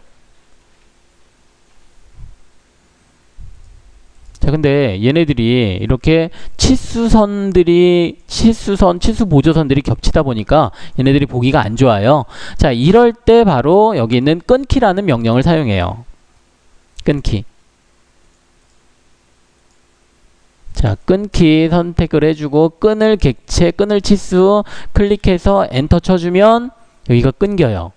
자, 근데 얘네들이 이렇게 치수 보조선들이 겹치다 보니까 얘네들이 보기가 안 좋아요. 자, 이럴 때 바로 여기 있는 끊기라는 명령을 사용해요. 끊기. 자, 끊기 선택을 해주고 끊을 객체, 끊을 치수 클릭해서 엔터 쳐주면 여기가 끊겨요.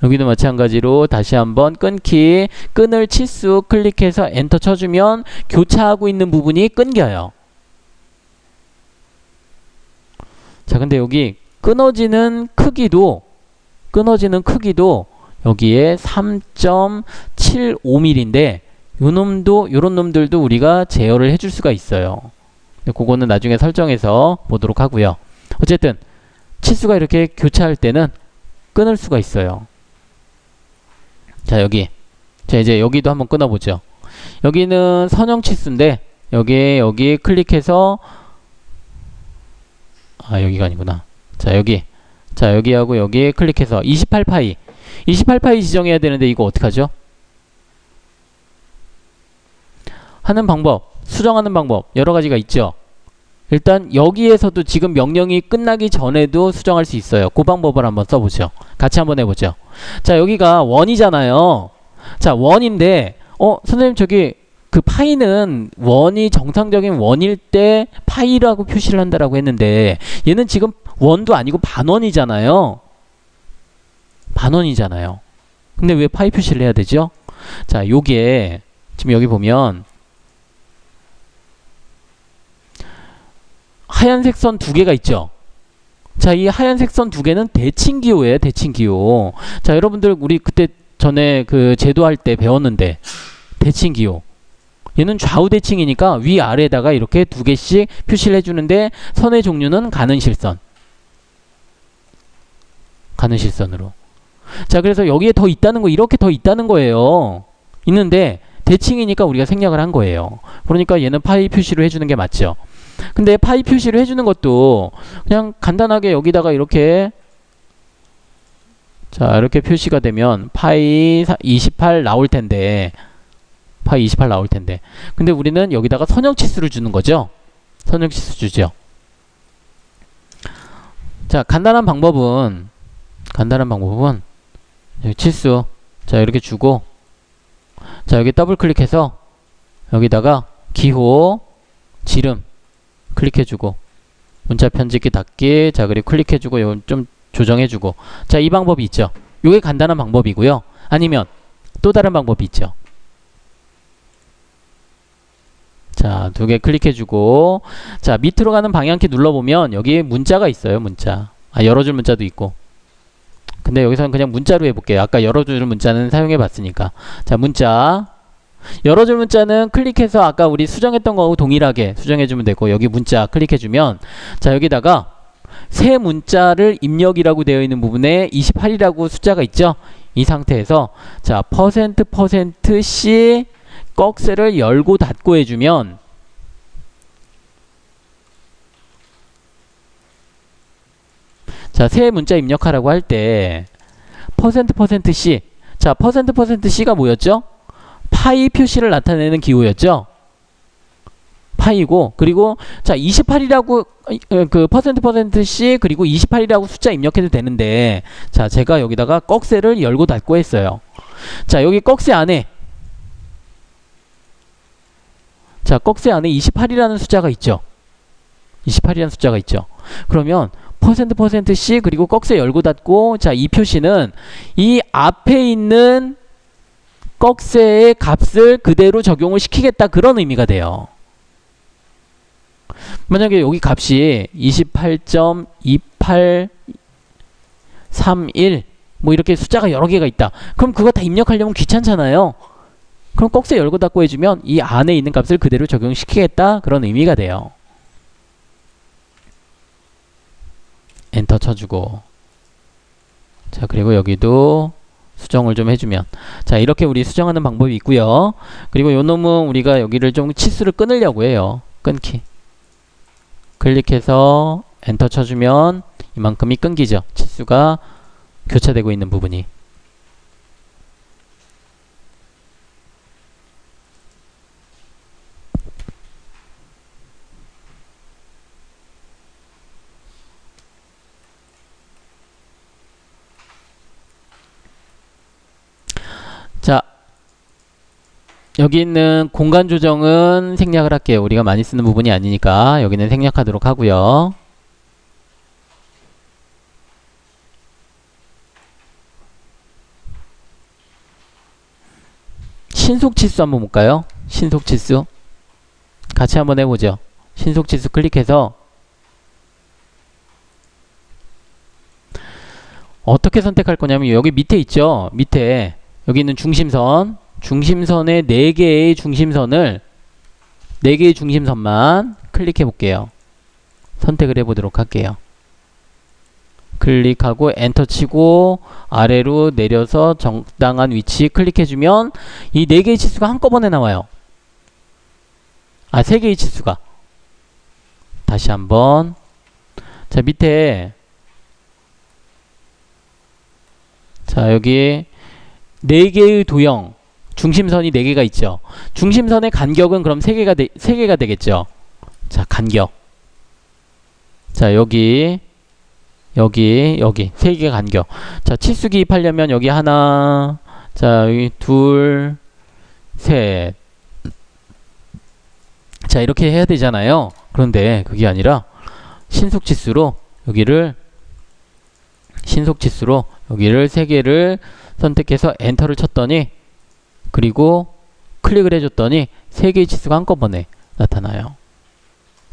여기도 마찬가지로 다시 한번 끊기, 끊을 치수 클릭해서 엔터 쳐주면 교차하고 있는 부분이 끊겨요. 자, 근데 여기 끊어지는 크기도 여기에 3.75mm인데 요런 놈들도 우리가 제어를 해줄 수가 있어요. 근데 그거는 나중에 설정해서 보도록 하고요. 어쨌든 치수가 이렇게 교차할 때는 끊을 수가 있어요. 자, 자, 이제 여기도 한번 끊어보죠. 여기는 선형 치수인데 여기 클릭해서 여기가 아니구나. 자, 여기하고 여기 클릭해서 28파이 지정해야 되는데 이거 어떡하죠? 수정하는 방법 여러 가지가 있죠. 일단 여기에서도 지금 명령이 끝나기 전에도 수정할 수 있어요. 그 방법을 한번 써보죠. 같이 한번 해보죠. 자, 여기가 원이잖아요. 자, 원인데 선생님 저기 그 파이는 원이 정상적인 원일 때 파이라고 표시를 한다라고 했는데 얘는 지금 원도 아니고 반원이잖아요. 근데 왜 파이 표시를 해야 되죠? 자, 요게 지금 여기 보면 하얀색 선 두 개가 있죠. 자, 이 하얀색 선 두 개는 대칭기호예요. 대칭기호. 자, 여러분들 우리 그때 전에 그 제도할 때 배웠는데 대칭기호. 얘는 좌우 대칭이니까 위아래에다가 이렇게 두 개씩 표시를 해주는데 선의 종류는 가는실선. 가는실선으로. 자, 그래서 여기에 더 있다는 거, 이렇게 더 있다는 거예요. 있는데 대칭이니까 우리가 생략을 한 거예요. 그러니까 얘는 파이 표시로 해주는 게 맞죠. 근데 파이 표시를 해주는 것도 그냥 간단하게 여기다가 이렇게 자, 이렇게 표시가 되면 파이 28 나올 텐데 근데 우리는 여기다가 선형치수를 주는 거죠. 선형치수 주죠. 자, 간단한 방법은 여기 치수 자, 이렇게 주고 자, 여기 더블 클릭해서 여기다가 기호 지름 클릭해주고 문자 편집기 닫기 자, 그리고 클릭해주고 요 좀 조정해주고 자, 이 방법이 있죠. 요게 간단한 방법이고요. 아니면 또 다른 방법이 있죠. 자, 두 개 클릭해주고 자, 밑으로 가는 방향키 눌러보면 여기 문자가 있어요. 문자 열어줄 문자도 있고 근데 여기서는 그냥 문자로 해볼게요. 아까 열어줄 문자는 사용해봤으니까 자, 문자 열어줄 문자는 클릭해서 아까 우리 수정했던 거하고 동일하게 수정해주면 되고 여기 문자 클릭해주면 자, 여기다가 새 문자를 입력이라고 되어 있는 부분에 28이라고 숫자가 있죠. 이 상태에서 자, %C 꺽쇠를 열고 닫고 해주면 자, 새 문자 입력하라고 할 때 %C 자, %C가 뭐였죠? 파이 표시를 나타내는 기호였죠. 파이고 그리고 자, 28이라고 그 %C 그리고 28이라고 숫자 입력해도 되는데 자, 제가 여기다가 꺽쇠를 열고 닫고 했어요. 자, 여기 꺽쇠 안에 자, 꺽쇠 안에 28이라는 숫자가 있죠. 28이라는 숫자가 있죠. 그러면 %C 그리고 꺽쇠 열고 닫고 자, 이 표시는 이 앞에 있는 꺽쇠의 값을 그대로 적용을 시키겠다 그런 의미가 돼요. 만약에 여기 값이 28.2831 뭐 이렇게 숫자가 여러 개가 있다. 그럼 그거 다 입력하려면 귀찮잖아요. 그럼 꺽쇠 열고 닫고 해주면 이 안에 있는 값을 그대로 적용시키겠다 그런 의미가 돼요. 엔터 쳐주고 자, 그리고 여기도 수정을 좀 해주면 자, 이렇게 우리 수정하는 방법이 있고요. 그리고 요 놈은 우리가 여기를 좀 치수를 끊으려고 해요. 끊기 클릭해서 엔터 쳐주면 이만큼이 끊기죠. 치수가 교차되고 있는 부분이. 자, 여기 있는 공간 조정은 생략을 할게요. 우리가 많이 쓰는 부분이 아니니까 여기는 생략하도록 하고요. 신속치수 한번 볼까요? 신속치수 같이 한번 해보죠. 신속치수 클릭해서 어떻게 선택할 거냐면 여기 밑에 있죠. 밑에 여기 있는 중심선, 중심선의 4개의 중심선을 4개의 중심선만 클릭해 볼게요. 선택을 해 보도록 할게요. 클릭하고 엔터 치고 아래로 내려서 적당한 위치 클릭해 주면 이 4개의 치수가 한꺼번에 나와요. 아, 3개의 치수가. 다시 한번. 자, 밑에 자, 여기 4개의 도형 중심선이 4개가 있죠. 중심선의 간격은 그럼 3개가 되겠죠. 자, 간격. 자, 여기 3개 간격. 자, 치수 기입하려면 여기 하나, 자, 여기 둘, 셋. 자, 이렇게 해야 되잖아요. 그런데 그게 아니라 신속치수로 여기를 3개를 선택해서 엔터를 쳤더니 그리고 클릭을 해줬더니 3개의 치수가 한꺼번에 나타나요.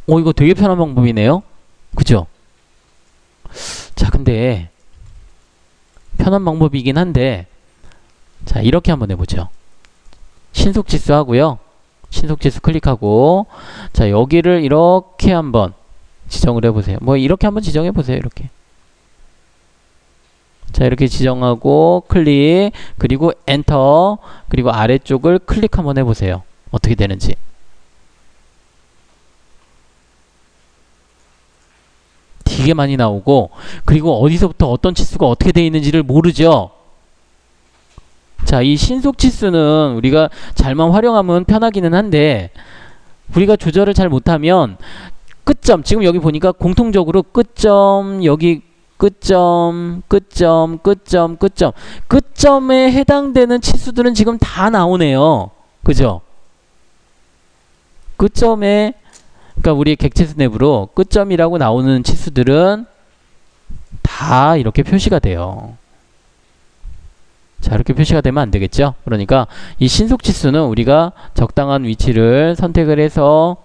이거 되게 편한 방법이네요. 그죠? 자, 근데 편한 방법이긴 한데 자, 이렇게 한번 해보죠. 신속치수 하고요. 신속치수 클릭하고 자, 여기를 이렇게 한번 지정을 해보세요. 뭐 이렇게 한번 지정해보세요. 이렇게. 자, 이렇게 지정하고 클릭 그리고 엔터 그리고 아래쪽을 클릭 한번 해보세요. 어떻게 되는지. 되게 많이 나오고 그리고 어디서부터 어떤 치수가 어떻게 되어 있는지를 모르죠. 자, 이 신속 치수는 우리가 잘만 활용하면 편하기는 한데 우리가 조절을 잘 못하면 끝점, 지금 여기 보니까 공통적으로 끝점, 여기 끝점에 해당되는 치수들은 지금 다 나오네요. 그죠? 끝점에 그러니까 우리 객체수 내부로 끝점이라고 나오는 치수들은 다 이렇게 표시가 돼요. 자, 이렇게 표시가 되면 안 되겠죠? 그러니까 이 신속치수는 우리가 적당한 위치를 선택을 해서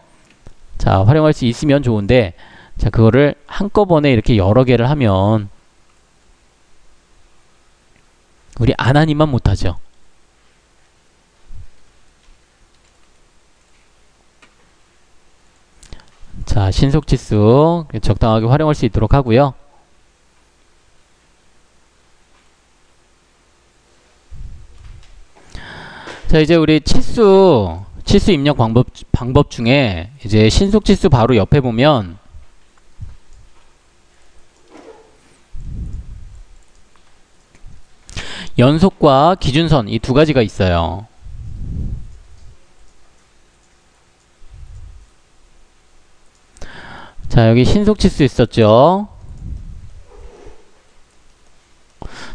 자, 활용할 수 있으면 좋은데 자, 그거를 한꺼번에 이렇게 여러 개를 하면 우리 안 하니만 못하죠. 자, 신속치수 적당하게 활용할 수 있도록 하고요. 자, 이제 우리 치수 입력 방법 중에 이제 신속치수 바로 옆에 보면 연속과 기준선 이 두 가지가 있어요. 자, 여기 신속치수 있었죠.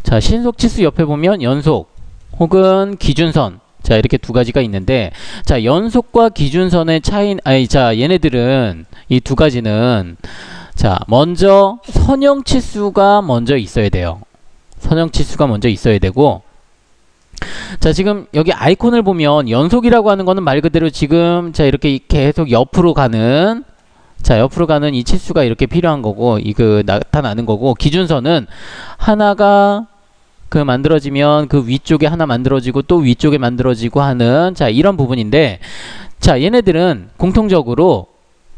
자, 신속치수 옆에 보면 연속 혹은 기준선 자, 이렇게 두 가지가 있는데 자, 연속과 기준선의 차이 자, 얘네들은 이 두 가지는 자, 먼저 선형치수가 먼저 있어야 돼요. 선형치수가 먼저 있어야 되고 자, 지금 여기 아이콘을 보면 연속이라고 하는 거는 말 그대로 지금 자, 이렇게 계속 옆으로 가는 자, 옆으로 가는 이 치수가 이렇게 필요한 거고 나타나는 거고 기준선은 하나가 만들어지면 그 위쪽에 하나 만들어지고 또 위쪽에 만들어지고 하는 자, 이런 부분인데 자, 얘네들은 공통적으로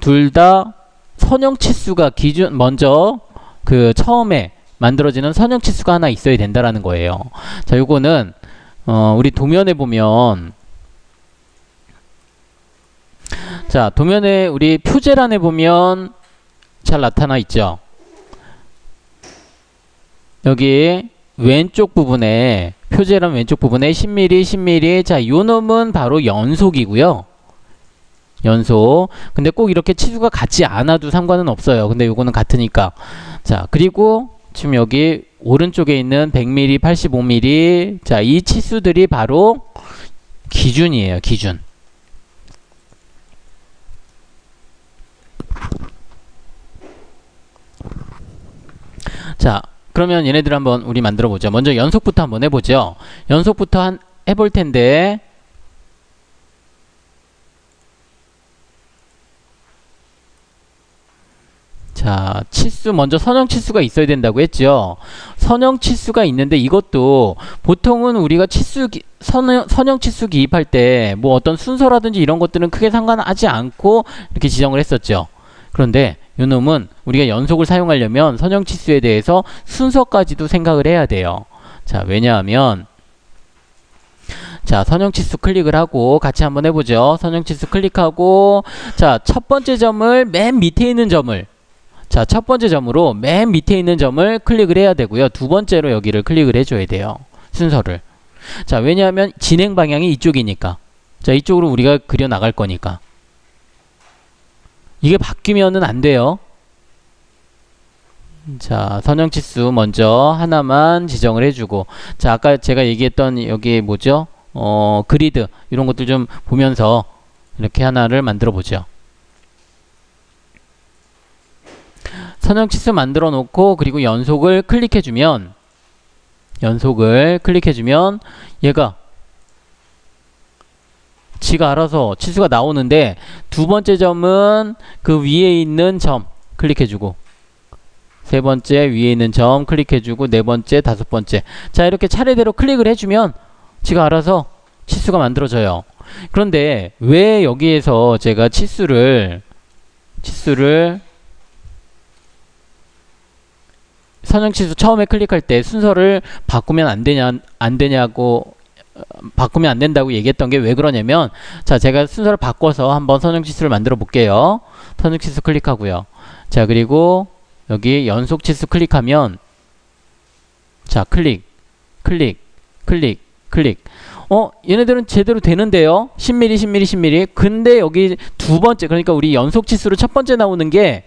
둘 다 선형치수가 먼저 처음에 만들어지는 선형치수가 하나 있어야 된다라는 거예요. 자, 요거는 우리 도면에 보면 자, 도면에 우리 표제란에 보면 잘 나타나 있죠. 여기 왼쪽 부분에 표제란 왼쪽 부분에 10mm, 10mm 자, 요 놈은 바로 연속이고요. 연속. 근데 꼭 이렇게 치수가 같지 않아도 상관은 없어요. 근데 요거는 같으니까. 자, 그리고 지금 여기 오른쪽에 있는 100mm, 85mm 자, 이 치수들이 바로 기준이에요, 기준. 자, 그러면 얘네들 한번 우리 만들어 보죠. 먼저 연속부터 한번 해보죠. 연속부터 해볼 텐데, 자, 치수, 먼저 선형치수가 있어야 된다고 했죠. 선형치수가 있는데 이것도 보통은 우리가 선형치수 기입할 때 뭐 어떤 순서라든지 이런 것들은 크게 상관하지 않고 이렇게 지정을 했었죠. 그런데 요놈은 우리가 연속을 사용하려면 선형치수에 대해서 순서까지도 생각을 해야 돼요. 자, 왜냐하면 자, 선형치수 클릭을 하고 같이 한번 해보죠. 선형치수 클릭하고 자, 첫 번째 점을 맨 밑에 있는 점을 자, 첫 번째 점으로 맨 밑에 있는 점을 클릭을 해야 되고요. 두 번째로 여기를 클릭을 해줘야 돼요. 순서를. 자, 왜냐하면 진행 방향이 이쪽이니까. 자, 이쪽으로 우리가 그려 나갈 거니까. 이게 바뀌면은 안 돼요. 자, 선형치수 먼저 하나만 지정을 해주고. 자, 아까 제가 얘기했던 여기 뭐죠? 그리드. 이런 것들 좀 보면서 이렇게 하나를 만들어 보죠. 선형치수 만들어 놓고 그리고 연속을 클릭해 주면 얘가 지가 알아서 치수가 나오는데 두 번째 점은 그 위에 있는 점 클릭해 주고 세 번째 위에 있는 점 클릭해 주고 네 번째 다섯 번째 자 이렇게 차례대로 클릭을 해주면 지가 알아서 치수가 만들어져요. 그런데 왜 여기에서 제가 치수를 선형치수 처음에 클릭할 때 순서를 바꾸면 안 되냐고 바꾸면 안 된다고 얘기했던 게 왜 그러냐면 자 제가 순서를 바꿔서 한번 선형치수를 만들어 볼게요. 선형치수 클릭하고요. 자 그리고 여기 연속치수 클릭하면 자 클릭 얘네들은 제대로 되는데요. 10mm 근데 여기 두 번째 그러니까 우리 연속치수로 첫 번째 나오는 게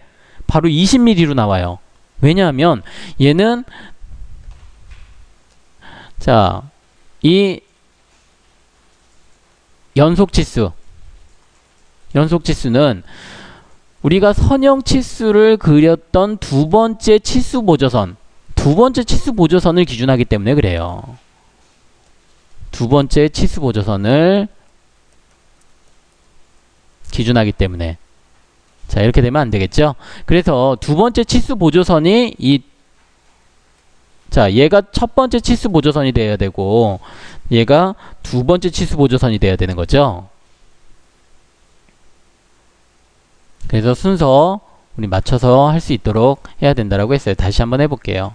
바로 20mm로 나와요. 왜냐하면 얘는 자, 이 연속치수는 우리가 선형치수를 그렸던 두 번째 치수 보조선을 기준하기 때문에 그래요. 두 번째 치수 보조선을 기준하기 때문에 자 이렇게 되면 안 되겠죠. 그래서 두 번째 치수 보조선이 자 얘가 첫 번째 치수 보조선이 돼야 되고 얘가 두 번째 치수 보조선이 돼야 되는 거죠. 그래서 순서 우리 맞춰서 할 수 있도록 해야 된다라고 했어요. 다시 한번 해볼게요.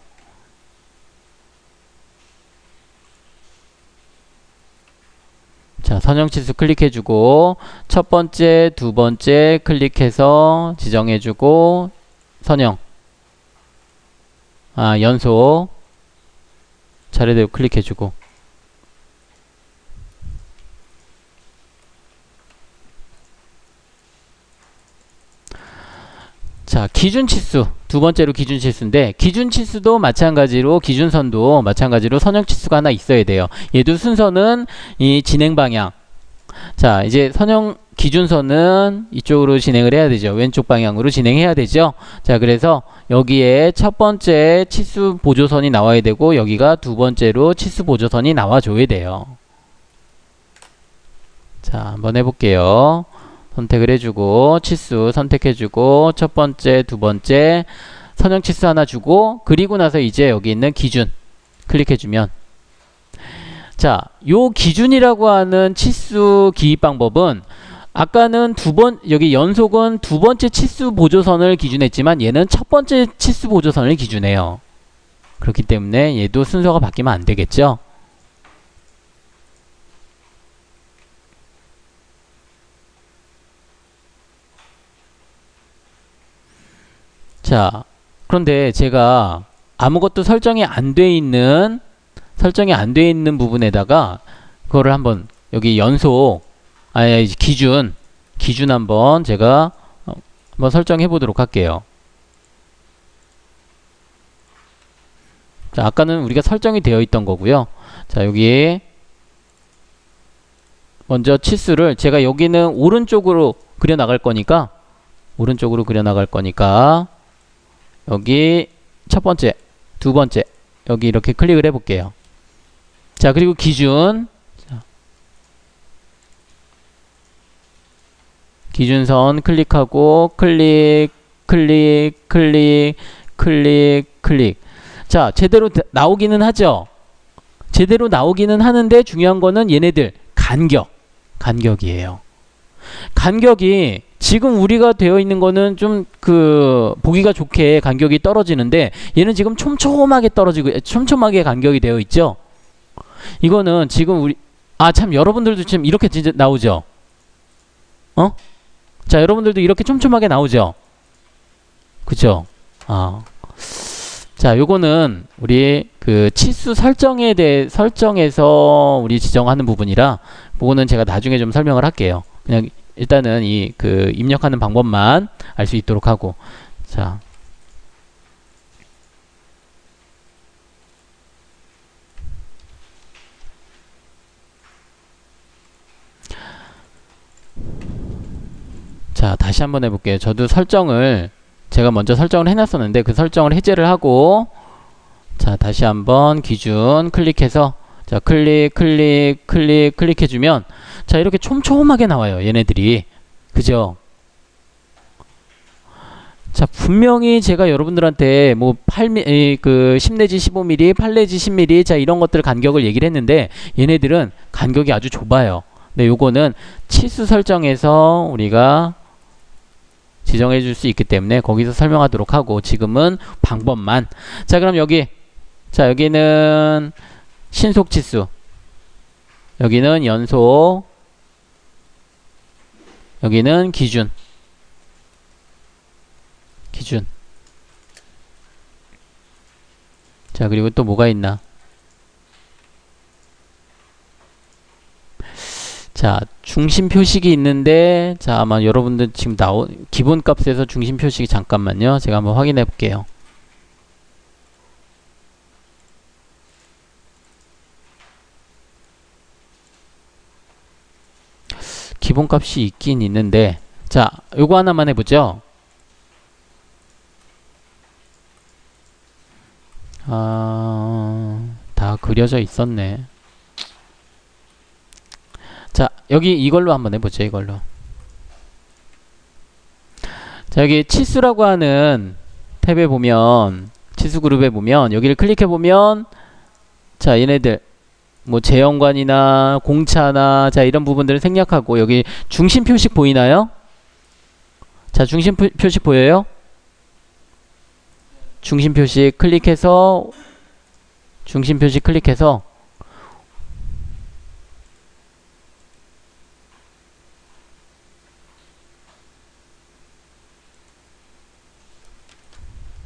자, 선형치수 클릭해주고 첫 번째, 두 번째 클릭해서 지정해주고 선형 연속 차례대로 클릭해주고 자, 기준치수 두 번째로 기준치수인데 기준치수도 마찬가지로 기준선도 마찬가지로 선형치수가 하나 있어야 돼요. 얘도 순서는 이 진행 방향 자 이제 선형 기준선은 이쪽으로 진행을 해야 되죠. 왼쪽 방향으로 진행해야 되죠. 자 그래서 여기에 첫 번째 치수 보조선이 나와야 되고 여기가 두 번째로 치수 보조선이 나와줘야 돼요. 자 한번 해볼게요. 선택을 해주고 치수 선택해주고 첫 번째 두 번째 선형치수 하나 주고 그리고 나서 이제 여기 있는 기준 클릭해주면 자 요 기준이라고 하는 치수 기입 방법은 아까는 여기 연속은 두 번째 치수 보조선을 기준했지만 얘는 첫 번째 치수 보조선을 기준해요. 그렇기 때문에 얘도 순서가 바뀌면 안 되겠죠. 자, 그런데 제가 아무것도 설정이 안 돼 있는 부분에다가 그거를 한번 여기 기준 한번 제가 한번 설정해 보도록 할게요. 자, 아까는 우리가 설정이 되어 있던 거고요. 자, 여기 먼저 치수를 제가 여기는 오른쪽으로 그려 나갈 거니까 여기 첫 번째, 두 번째 여기 이렇게 클릭을 해 볼게요. 자, 그리고 기준. 자, 기준선 클릭하고 클릭. 자, 제대로 나오기는 하죠. 제대로 나오기는 하는데 중요한 거는 얘네들 간격이에요. 간격이 지금 우리가 되어 있는 거는 좀 보기가 좋게 간격이 떨어지는데 얘는 지금 촘촘하게 떨어지고 촘촘하게 간격이 되어 있죠. 이거는 지금 참 여러분들도 지금 이렇게 진짜 나오죠. 자, 여러분들도 이렇게 촘촘하게 나오죠. 그죠? 자, 요거는 우리 치수 설정에서 우리 지정하는 부분이라 그거는 제가 나중에 좀 설명을 할게요. 그냥 일단은 입력하는 방법만 알 수 있도록 하고. 자, 다시 한번 해볼게요. 저도 제가 먼저 설정을 해놨었는데 그 설정을 해제를 하고, 자, 다시 한번 기준 클릭해서, 자, 클릭해주면, 자, 이렇게 촘촘하게 나와요. 얘네들이. 그죠? 자, 분명히 제가 여러분들한테 10 내지 15mm, 8 내지 10mm, 자, 이런 것들 간격을 얘기를 했는데, 얘네들은 간격이 아주 좁아요. 근데 요거는 치수 설정에서 우리가 지정해 줄 수 있기 때문에 거기서 설명하도록 하고, 지금은 방법만. 자, 그럼 여기는 신속 치수, 여기는 연속, 여기는 기준. 자, 그리고 또 뭐가 있나? 자, 중심 표식이 있는데, 자, 아마 여러분들 지금 기본 값에서 중심 표식이, 잠깐만요. 제가 한번 확인해 볼게요. 기본 값이 있긴 있는데, 자, 요거 하나만 해보죠. 다 그려져 있었네. 자, 여기 이걸로 한번 해보죠. 이걸로. 자, 여기 치수라고 하는 탭에 보면, 치수 그룹에 보면, 여기를 클릭해 보면, 자, 얘네들 제형관이나 공차나, 자, 이런 부분들을 생략하고, 여기 중심 표식 보이나요? 자, 중심 표식 보여요? 중심 표식 클릭해서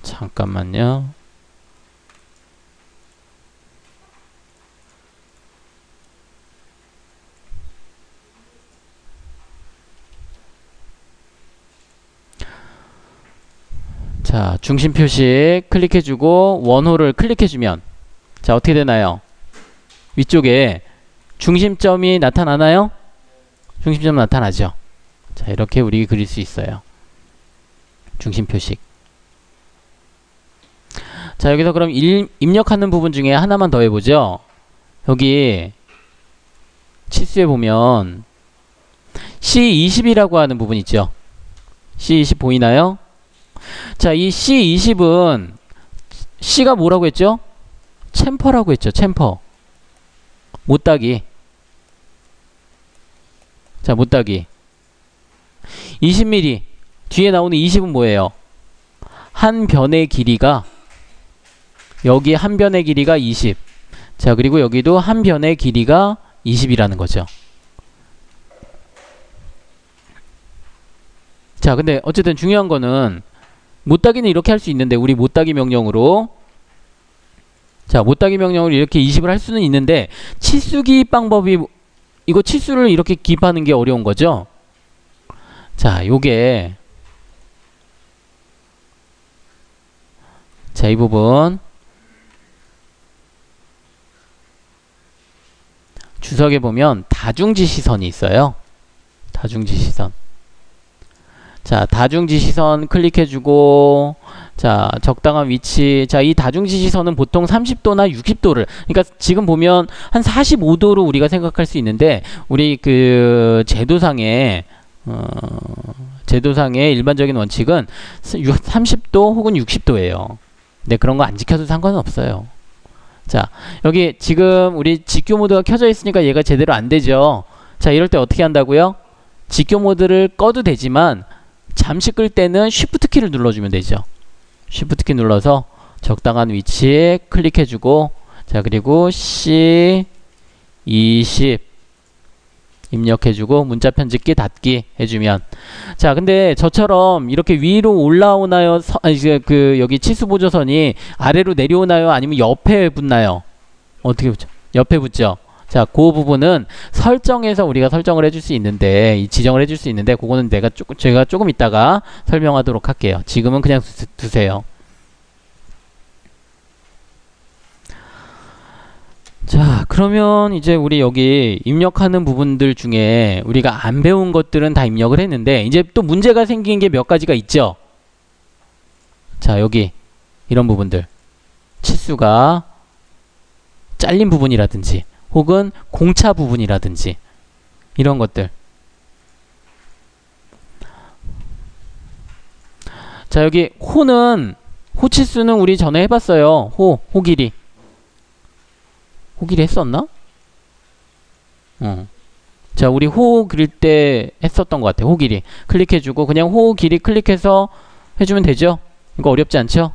잠깐만요. 자, 중심 표식 클릭해주고 원호를 클릭해주면, 자, 어떻게 되나요? 위쪽에 중심점이 나타나나요? 중심점 나타나죠. 자, 이렇게 우리 그릴 수 있어요. 중심 표식. 자, 여기서 그럼 입력하는 부분 중에 하나만 더 해보죠. 여기 치수에 보면 C20이라고 하는 부분 있죠. C20 보이나요? 자, 이 C20은 C가 뭐라고 했죠? 챔퍼라고 했죠. 챔퍼. 못따기. 자, 못따기. 20mm. 뒤에 나오는 20은 뭐예요? 한 변의 길이가, 여기 한 변의 길이가 20. 자, 그리고 여기도 한 변의 길이가 20이라는 거죠. 자, 근데 어쨌든 중요한 거는, 못따기는 이렇게 할 수 있는데, 우리 못따기 명령으로, 자, 못따기 명령으로 이렇게 20을 할 수는 있는데, 치수 기입 방법이, 이거 치수를 이렇게 기입하는 게 어려운 거죠. 자, 요게, 자, 이 부분 주석에 보면 다중지시선이 있어요. 다중지시선. 자, 다중지시선 클릭해주고, 자, 적당한 위치. 자, 이 다중지시선은 보통 30도나 60도를, 그러니까 지금 보면 한 45도로 우리가 생각할 수 있는데, 우리 그 제도상의 일반적인 원칙은 30도 혹은 60도예요. 근데 그런 거 안 지켜도 상관은 없어요. 자, 여기 지금 우리 직교 모드가 켜져 있으니까 얘가 제대로 안 되죠. 자, 이럴 때 어떻게 한다고요? 직교 모드를 꺼도 되지만 잠시 끌 때는 쉬프트 키를 눌러주면 되죠. 쉬프트 키 눌러서 적당한 위치에 클릭해주고, 자, 그리고 C 20 입력해주고 문자 편집기 닫기 해주면, 자, 근데 저처럼 이렇게 위로 올라오나요? 이제 그 여기 치수 보조선이 아래로 내려오나요? 아니면 옆에 붙나요? 어떻게 붙죠? 옆에 붙죠. 자, 그 부분은 설정에서 우리가 설정을 해줄 수 있는데, 지정을 해줄 수 있는데, 그거는 제가 조금 이따가 설명하도록 할게요. 지금은 그냥 두세요. 자, 그러면 이제 우리 여기 입력하는 부분들 중에 우리가 안 배운 것들은 다 입력을 했는데, 이제 또 문제가 생긴 게 몇 가지가 있죠. 자, 여기 이런 부분들, 치수가 잘린 부분이라든지 혹은 공차 부분이라든지 이런 것들. 자, 여기 호 치수는 우리 전에 해봤어요. 호 길이 했었나? 자, 우리 호 그릴 때 했었던 것 같아. 호 길이 클릭해주고 그냥 호 길이 클릭해서 해주면 되죠. 이거 어렵지 않죠?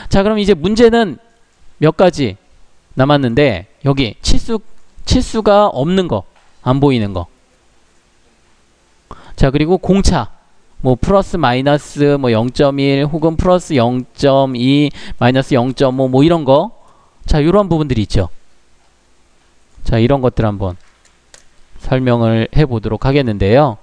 자, 그럼 이제 문제는 몇 가지 남았는데, 여기 치수가 없는 거, 안 보이는 거. 자, 그리고 공차, 뭐 플러스 마이너스 뭐 0.1 혹은 플러스 0.2 마이너스 0.5 뭐 이런 거. 자, 이런 부분들이 있죠. 자, 이런 것들 한번 설명을 해 보도록 하겠는데요.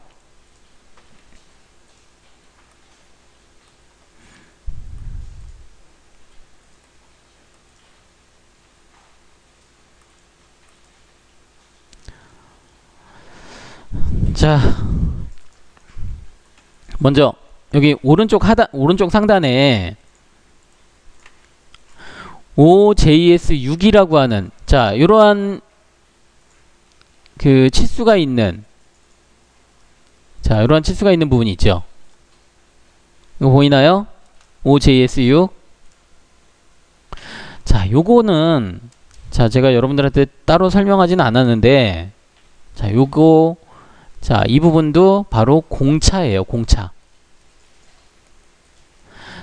자, 먼저 여기 오른쪽 상단에 OJS6이라고 하는, 자, 이러한 그 치수가 있는, 자, 이러한 치수가 있는 부분이 있죠. 이거 보이나요? OJS6. 자, 요거는, 자, 제가 여러분들한테 따로 설명하지는 않았는데, 자, 요거, 자, 이 부분도 바로 공차예요. 공차.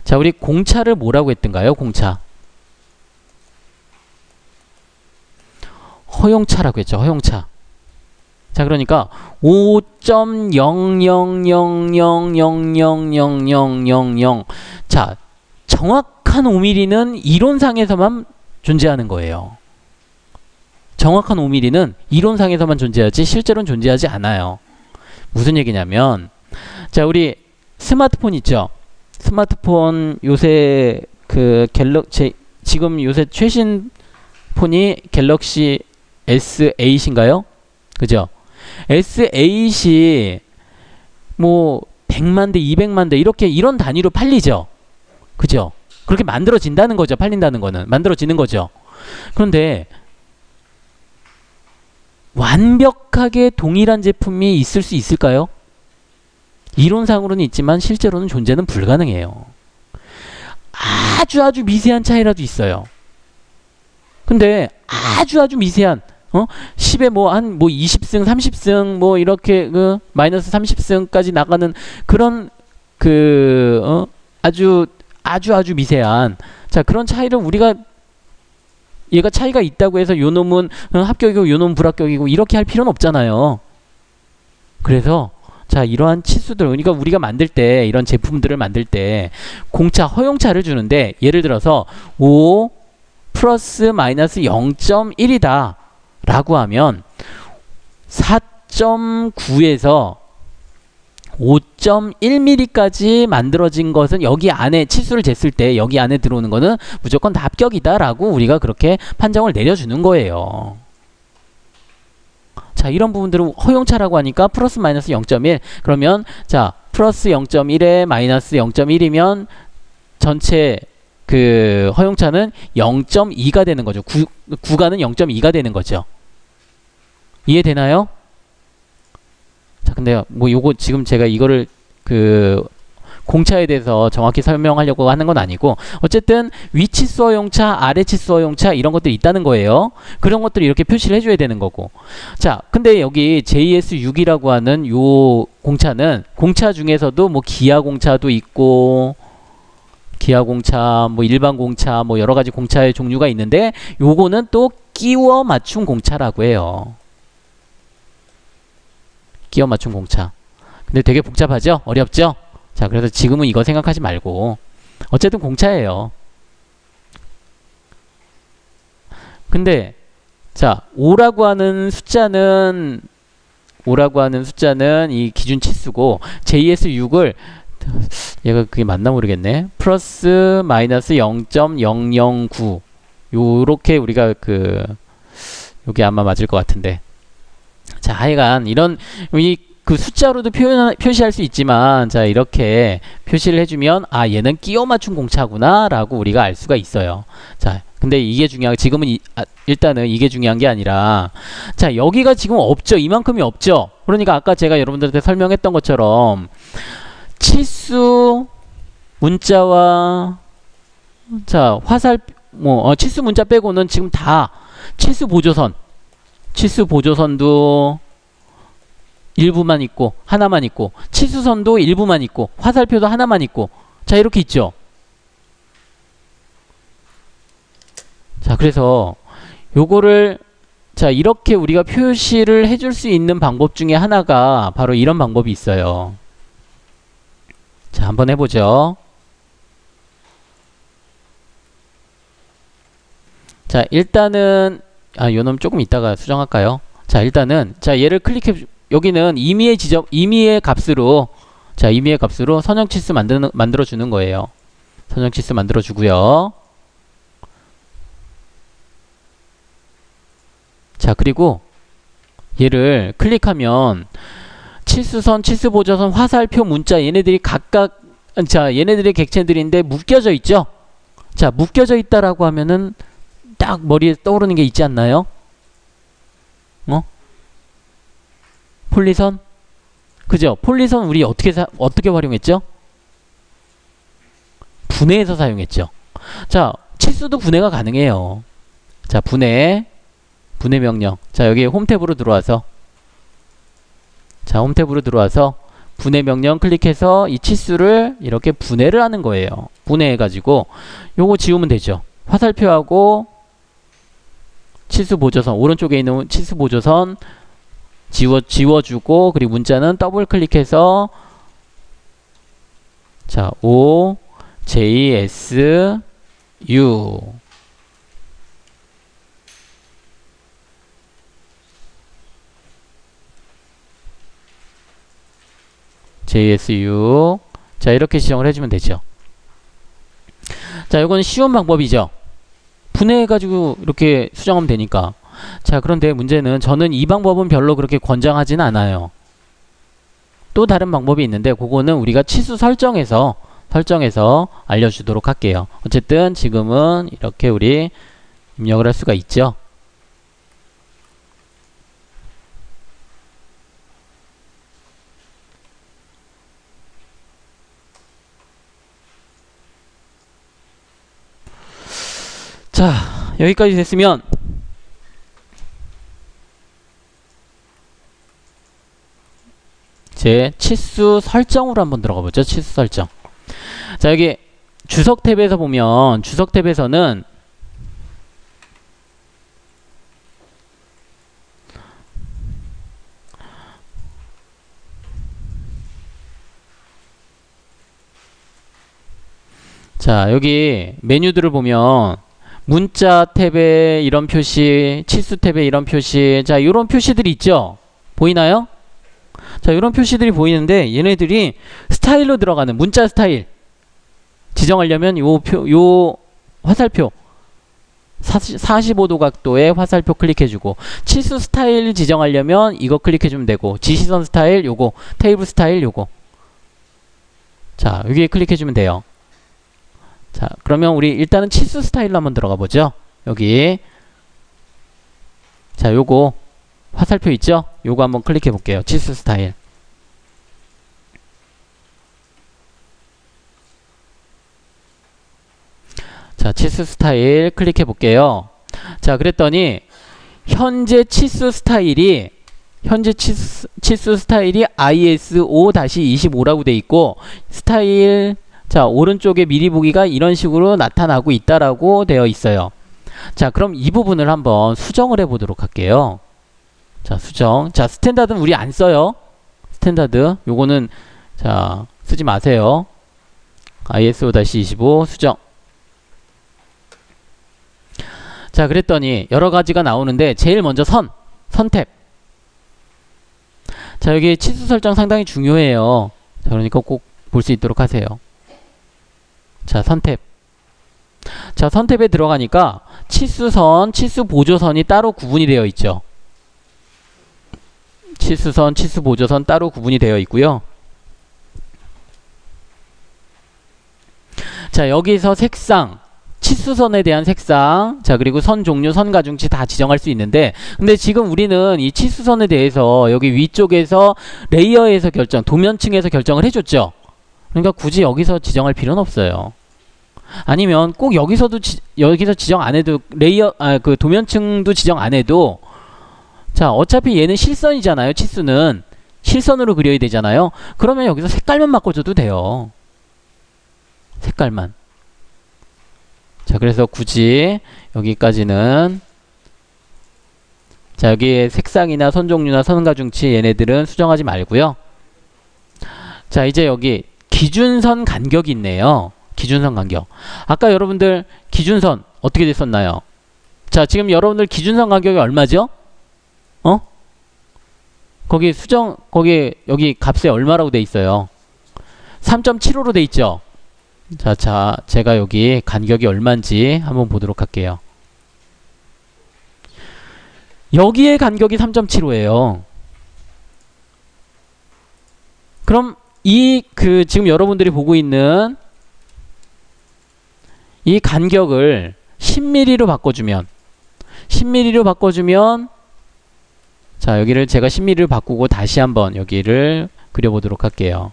자, 우리 공차를 뭐라고 했던가요? 공차. 허용차라고 했죠. 허용차. 자, 그러니까 5.0000000000, 자, 정확한 5mm는 이론상에서만 존재하는 거예요. 정확한 5mm는 이론상에서만 존재하지 실제로는 존재하지 않아요. 무슨 얘기냐면, 자, 우리 스마트폰 있죠. 스마트폰 요새 그 지금 요새 최신 폰이 갤럭시 S8인가요? 그죠? S8이 뭐 100만 대, 200만 대 이렇게 이런 단위로 팔리죠. 그죠? 그렇게 만들어진다는 거죠. 팔린다는 거는 만들어지는 거죠. 그런데 완벽하게 동일한 제품이 있을 수 있을까요? 이론상으로는 있지만 실제로는 존재는 불가능해요. 아주 미세한 차이라도 있어요. 근데 아주 미세한 10에 뭐 한 뭐 20승, 30승 뭐 이렇게 그 마이너스 30승까지 나가는 그런 그 아주 미세한, 자, 그런 차이를 우리가 얘가 차이가 있다고 해서 요 놈은 합격이고 요 놈은 불합격이고 이렇게 할 필요는 없잖아요. 그래서 자, 이러한 치수들, 그러니까 우리가 만들 때 이런 제품들을 만들 때 공차, 허용차를 주는데, 예를 들어서 5 플러스 마이너스 0.1이다 라고 하면 4.9에서 5.1mm까지 만들어진 것은 여기 안에 치수를 쟀을 때 여기 안에 들어오는 거는 무조건 다 합격이다 라고 우리가 그렇게 판정을 내려주는 거예요. 자, 이런 부분들은 허용차라고 하니까 플러스 마이너스 0.1. 그러면 자, 플러스 0.1에 마이너스 0.1이면 전체 그 허용차는 0.2가 되는 거죠. 구간은 0.2가 되는 거죠. 이해되나요? 자, 근데 뭐 요거 지금 제가 이거를 그 공차에 대해서 정확히 설명하려고 하는 건 아니고, 어쨌든 위치수 허용차, 아래치수 허용차 이런 것들이 있다는 거예요. 그런 것들을 이렇게 표시를 해줘야 되는 거고. 자, 근데 여기 JS6이라고 하는 요 공차는 공차 중에서도 뭐 기아 공차도 있고, 기아 공차, 뭐 일반 공차, 뭐 여러 가지 공차의 종류가 있는데, 요거는 또 끼워 맞춘 공차라고 해요. 끼워 맞춘 공차. 근데 되게 복잡하죠? 어렵죠? 자, 그래서 지금은 이거 생각하지 말고 어쨌든 공차예요. 근데 자, 5라고 하는 숫자는 이 기준 치수고, JS6을 얘가 그게 맞나 모르겠네. 플러스 마이너스 0.009 요렇게 우리가 요게 아마 맞을 것 같은데. 자, 하여간 이런 그 숫자로도 표시할 수 있지만, 자, 이렇게 표시를 해주면 아, 얘는 끼워 맞춘 공차구나 라고 우리가 알 수가 있어요. 자, 근데 이게 지금은 일단은 이게 중요한 게 아니라, 자, 여기가 지금 없죠. 이만큼이 없죠. 그러니까 아까 제가 여러분들한테 설명했던 것처럼 치수 문자와 자, 치수 문자 빼고는 지금 다 치수 보조선도 일부만 있고 하나만 있고, 치수선도 일부만 있고, 화살표도 하나만 있고, 자, 이렇게 있죠. 자, 그래서 요거를 자, 이렇게 우리가 표시를 해줄 수 있는 방법 중에 하나가 바로 이런 방법이 있어요. 자, 한번 해보죠. 자, 일단은 요놈 조금 이따가 수정할까요? 자, 일단은 자, 얘를 여기는 임의의 값으로, 자, 임의의 값으로 선형치수 만들어 주는 거예요. 선형치수 만들어 주고요. 자, 그리고 얘를 클릭하면 치수선, 치수보조선, 화살표, 문자, 얘네들이 각각, 자, 얘네들의 객체들인데 묶여져 있죠? 자, 묶여져 있다라고 하면은 딱 머리에 떠오르는 게 있지 않나요? 폴리선? 그죠? 폴리선 우리 어떻게 활용했죠? 분해해서 사용했죠. 자, 치수도 분해가 가능해요. 자, 분해 명령. 자, 여기 홈탭으로 들어와서, 자, 홈탭으로 들어와서 분해 명령 클릭해서 이 치수를 이렇게 분해를 하는 거예요. 분해해가지고 요거 지우면 되죠. 화살표하고 치수 보조선, 오른쪽에 있는 치수 보조선 지워주고, 그리고 문자는 더블 클릭해서 자, O, J, S, U. JSU. 자, 이렇게 지정을 해주면 되죠. 자, 이건 쉬운 방법이죠. 분해해가지고 이렇게 수정하면 되니까. 자, 그런데 문제는 저는 이 방법은 별로 그렇게 권장하지는 않아요. 또 다른 방법이 있는데 그거는 우리가 치수 설정해서 알려주도록 할게요. 어쨌든 지금은 이렇게 우리 입력을 할 수가 있죠. 자, 여기까지 됐으면 제 치수 설정으로 한번 들어가 보죠. 치수 설정. 자, 여기 주석 탭에서 보면, 주석 탭에서는 자, 여기 메뉴들을 보면 문자 탭에 이런 표시, 치수 탭에 이런 표시, 자, 이런 표시들이 있죠. 보이나요? 자, 이런 표시들이 보이는데 얘네들이 스타일로 들어가는, 문자 스타일 지정하려면 요 화살표, 45도 각도의 화살표 클릭해주고, 치수 스타일 지정하려면 이거 클릭해주면 되고, 지시선 스타일 요거, 테이블 스타일 요거. 자, 여기에 클릭해주면 돼요. 자, 그러면 우리 일단은 치수 스타일로 한번 들어가 보죠. 여기. 자, 요거 화살표 있죠? 요거 한번 클릭해 볼게요. 치수 스타일. 자, 치수 스타일 클릭해 볼게요. 자, 그랬더니 현재 치수 스타일이 ISO-25라고 돼 있고, 스타일, 자, 오른쪽에 미리 보기가 이런 식으로 나타나고 있다라고 되어 있어요. 자, 그럼 이 부분을 한번 수정을 해 보도록 할게요. 자, 수정. 자, 스탠다드는 우리 안 써요. 스탠다드 요거는 자, 쓰지 마세요. ISO-25 수정. 자, 그랬더니 여러 가지가 나오는데 제일 먼저 선 탭. 자, 여기 치수 설정 상당히 중요해요. 자, 그러니까 꼭 볼 수 있도록 하세요. 자, 선 탭. 자, 선 탭에 들어가니까 치수선, 치수 보조선이 따로 구분이 되어 있죠. 치수선, 치수 보조선 따로 구분이 되어 있고요. 자, 여기서 색상, 치수선에 대한 색상, 자, 그리고 선 종류, 선 가중치 다 지정할 수 있는데, 근데 지금 우리는 이 치수선에 대해서 여기 위쪽에서 레이어에서 결정, 도면층에서 결정을 해줬죠. 그러니까 굳이 여기서 지정할 필요는 없어요. 아니면 꼭 여기서 지정 안 해도 그 도면층도 지정 안 해도, 자, 어차피 얘는 실선이잖아요. 치수는 실선으로 그려야 되잖아요. 그러면 여기서 색깔만 바꿔줘도 돼요. 색깔만. 자, 그래서 굳이 여기까지는, 자, 여기에 색상이나 선 종류나 선 가중치 얘네들은 수정하지 말고요. 자, 이제 여기 기준선 간격이 있네요. 기준선 간격. 아까 여러분들 기준선 어떻게 됐었나요? 자, 지금 여러분들 기준선 간격이 얼마죠? 거기 여기 값에 얼마라고 돼 있어요? 3.75로 돼 있죠? 자, 제가 여기 간격이 얼마인지 한번 보도록 할게요. 여기에 간격이 3.75예요. 그럼 지금 여러분들이 보고 있는 이 간격을 10mm로 바꿔주면, 자, 여기를 제가 10mm로 바꾸고 다시 한번 여기를 그려보도록 할게요.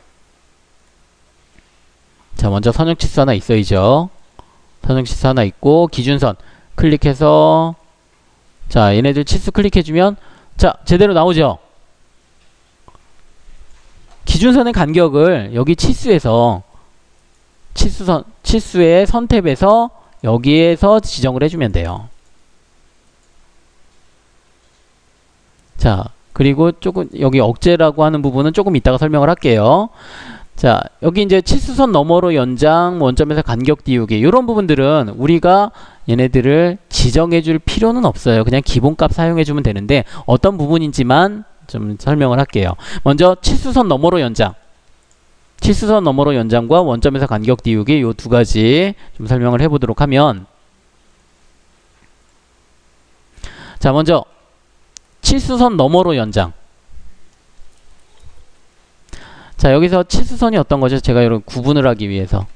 자, 먼저 선형치수 하나 있어야죠. 선형치수 하나 있고, 기준선 클릭해서, 자, 얘네들 치수 클릭해주면, 자, 제대로 나오죠? 기준선의 간격을 여기 치수에서, 치수의 선 탭에서 여기에서 지정을 해주면 돼요. 자, 그리고 조금 여기 억제라고 하는 부분은 조금 이따가 설명을 할게요. 자, 여기 이제 치수선 너머로 연장, 원점에서 간격 띄우기, 이런 부분들은 우리가 얘네들을 지정해 줄 필요는 없어요. 그냥 기본값 사용해 주면 되는데, 어떤 부분인지만 좀 설명을 할게요. 먼저 치수선 너머로 연장, 치수선 너머로 연장과 원점에서 간격 띄우기, 이 두 가지 좀 설명을 해보도록 하면, 자, 먼저 치수선 너머로 연장. 자, 여기서 치수선이 어떤 거죠? 제가 여러분 구분을 하기 위해서.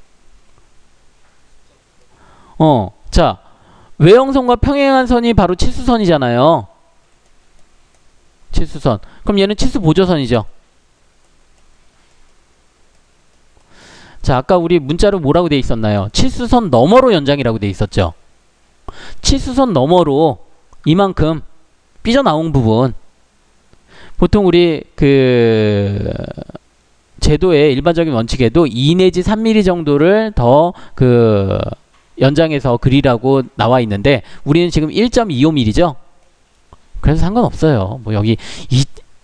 자, 외형선과 평행한 선이 바로 치수선이잖아요. 치수선. 그럼 얘는 치수 보조선이죠. 자, 아까 우리 문자로 뭐라고 돼 있었나요? 치수선 너머로 연장이라고 돼 있었죠. 치수선 너머로 이만큼 삐져나온 부분, 보통 우리 제도의 일반적인 원칙에도 2 내지 3mm 정도를 더 연장해서 그리라고 나와 있는데, 우리는 지금 1.25mm죠. 그래서 상관없어요. 뭐 여기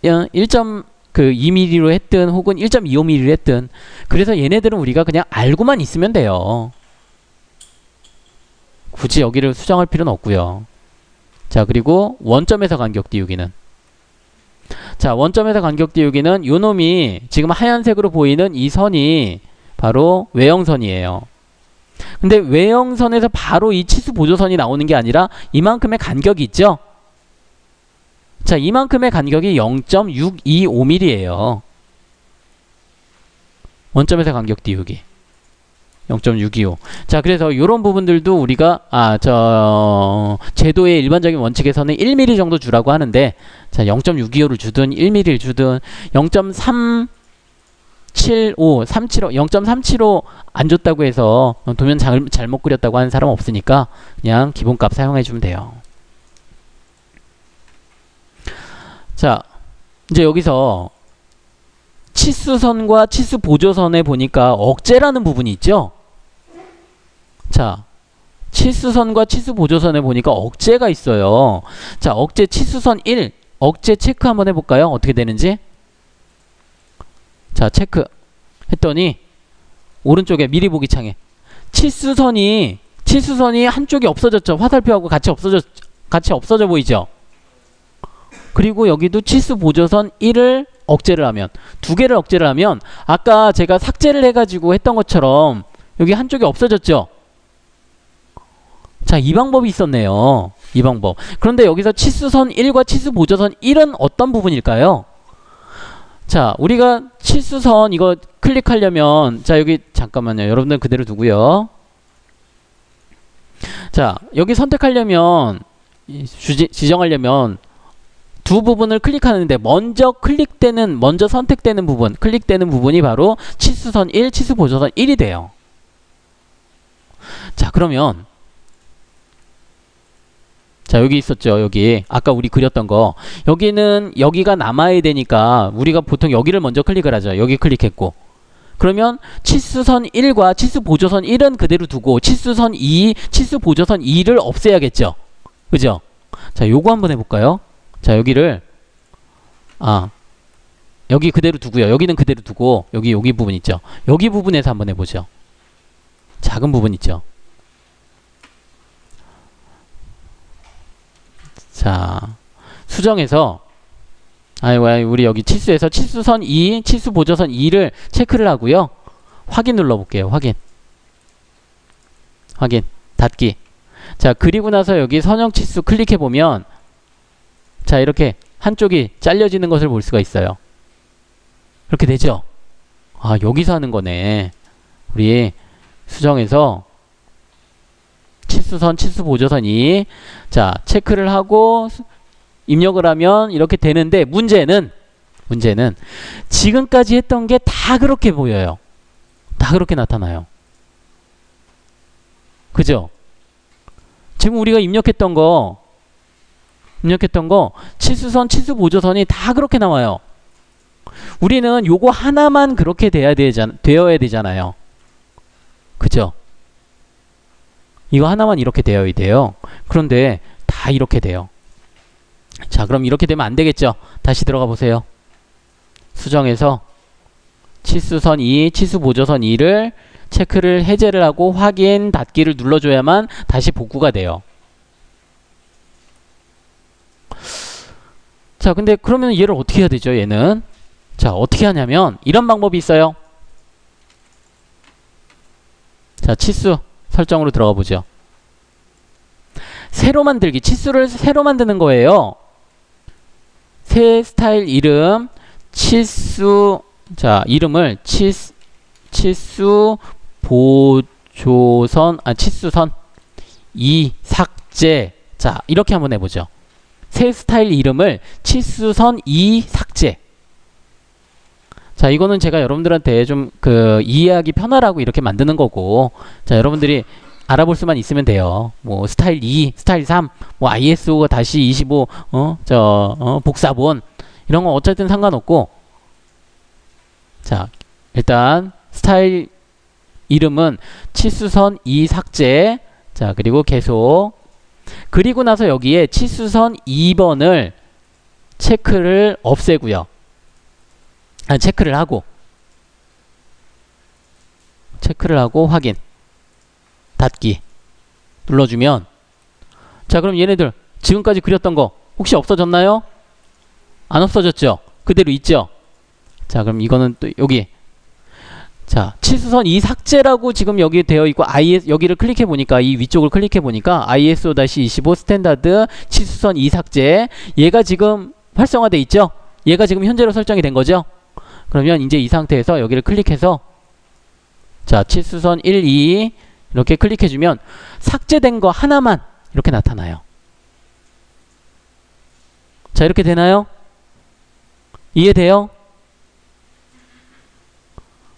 1.2mm로 했든 혹은 1.25mm로 했든, 그래서 얘네들은 우리가 그냥 알고만 있으면 돼요. 굳이 여기를 수정할 필요는 없고요. 자, 그리고 원점에서 간격 띄우기는, 자, 원점에서 간격 띄우기는 요 놈이 지금 하얀색으로 보이는 이 선이 바로 외형선이에요. 근데 외형선에서 바로 이 치수 보조선이 나오는 게 아니라 이만큼의 간격이 있죠. 자, 이만큼의 간격이 0.625mm예요. 원점에서 간격 띄우기 0.625. 자, 그래서 이런 부분들도 우리가 제도의 일반적인 원칙에서는 1mm 정도 주라고 하는데, 자, 0.625를 주든 1mm를 주든 0.375, 0.375 안 줬다고 해서 도면 잘못 그렸다고 하는 사람 없으니까 그냥 기본값 사용해 주면 돼요. 자, 이제 여기서 치수선과 치수 보조선에 보니까 억제라는 부분이 있죠. 자, 치수선과 치수 보조선에 보니까 억제가 있어요. 자, 억제 치수선 1 억제 체크 한번 해볼까요? 어떻게 되는지. 자, 체크 했더니 오른쪽에 미리 보기 창에 치수선이 한쪽이 없어졌죠. 화살표하고 같이 없어져 보이죠. 그리고 여기도 치수 보조선 1을 억제를 하면, 두 개를 억제를 하면 아까 제가 삭제를 해가지고 했던 것처럼 여기 한쪽이 없어졌죠. 자, 이 방법이 있었네요. 이 방법. 그런데 여기서 치수선 1과 치수 보조선 1은 어떤 부분일까요? 자, 우리가 치수선 이거 클릭하려면, 자, 여기 잠깐만요. 여러분들 그대로 두고요. 자, 여기 선택하려면, 지정하려면 두 부분을 클릭하는데 먼저 선택되는 부분, 클릭되는 부분이 바로 치수선 1, 치수 보조선 1이 돼요. 자, 그러면 자, 여기 있었죠. 여기 아까 우리 그렸던 거, 여기가 남아야 되니까 우리가 보통 여기를 먼저 클릭을 하죠. 여기 클릭했고, 그러면 치수선 1과 치수 보조선 1은 그대로 두고 치수선 2, 치수 보조선 2를 없애야겠죠. 그죠? 자, 요거 한번 해볼까요? 자, 여기를 여기 그대로 두고요. 여기는 그대로 두고 여기 부분 있죠. 여기 부분에서 한번 해보죠. 작은 부분 있죠. 자, 수정해서 우리 여기 치수에서 치수선 2, 치수 보조선 2를 체크를 하고요. 확인 눌러볼게요. 확인 닫기. 자, 그리고 나서 여기 선형 치수 클릭해보면, 자, 이렇게 한쪽이 잘려지는 것을 볼 수가 있어요. 이렇게 되죠? 여기서 하는 거네. 우리 수정해서 치수선, 치수 보조선 2, 자, 체크를 하고 입력을 하면 이렇게 되는데, 문제는 지금까지 했던 게 다 그렇게 보여요. 다 그렇게 나타나요. 그죠? 지금 우리가 입력했던 거 치수선, 치수 보조선이 다 그렇게 나와요. 우리는 요거 하나만 그렇게 되어야 되잖아요. 그죠? 이거 하나만 이렇게 되어야 돼요. 그런데 다 이렇게 돼요. 자, 그럼 이렇게 되면 안 되겠죠? 다시 들어가 보세요. 수정해서 치수선 2, 치수 보조선 2를 체크를 해제를 하고 확인 닫기를 눌러줘야만 다시 복구가 돼요. 자, 근데 그러면 얘를 어떻게 해야 되죠? 얘는 자, 어떻게 하냐면 이런 방법이 있어요. 자, 치수 설정으로 들어가 보죠. 새로 만들기, 치수를 새로 만드는 거예요. 새 스타일 이름 치수, 자, 이름을 치수 보조선, 치수선 2 삭제. 자, 이렇게 한번 해보죠. 새 스타일 이름을 치수선 2 삭제. 자, 이거는 제가 여러분들한테 좀 이해하기 편하라고 이렇게 만드는 거고, 자, 여러분들이 알아볼 수만 있으면 돼요. 뭐 스타일 2, 스타일 3, 뭐 ISO가 다시 25, 복사본 이런 거 어쨌든 상관없고, 자, 일단 스타일 이름은 치수선 2 삭제. 자, 그리고 계속. 그리고 나서 여기에 치수선 2번을 체크를 없애고요. 체크를 하고 확인 닫기 눌러주면, 자, 그럼 얘네들 지금까지 그렸던 거 혹시 없어졌나요? 안 없어졌죠? 그대로 있죠? 자, 그럼 이거는 또 여기 자, 치수선 이 삭제라고 지금 여기 되어 있고 여기를 클릭해 보니까 이 위쪽을 클릭해 보니까 ISO-25 스탠다드 치수선 이 삭제 얘가 지금 활성화돼 있죠? 얘가 지금 현재로 설정이 된 거죠? 그러면 이제 이 상태에서 여기를 클릭해서 자, 치수선 1, 2 이렇게 클릭해 주면 삭제된 거 하나만 이렇게 나타나요. 자, 이렇게 되나요? 이해돼요?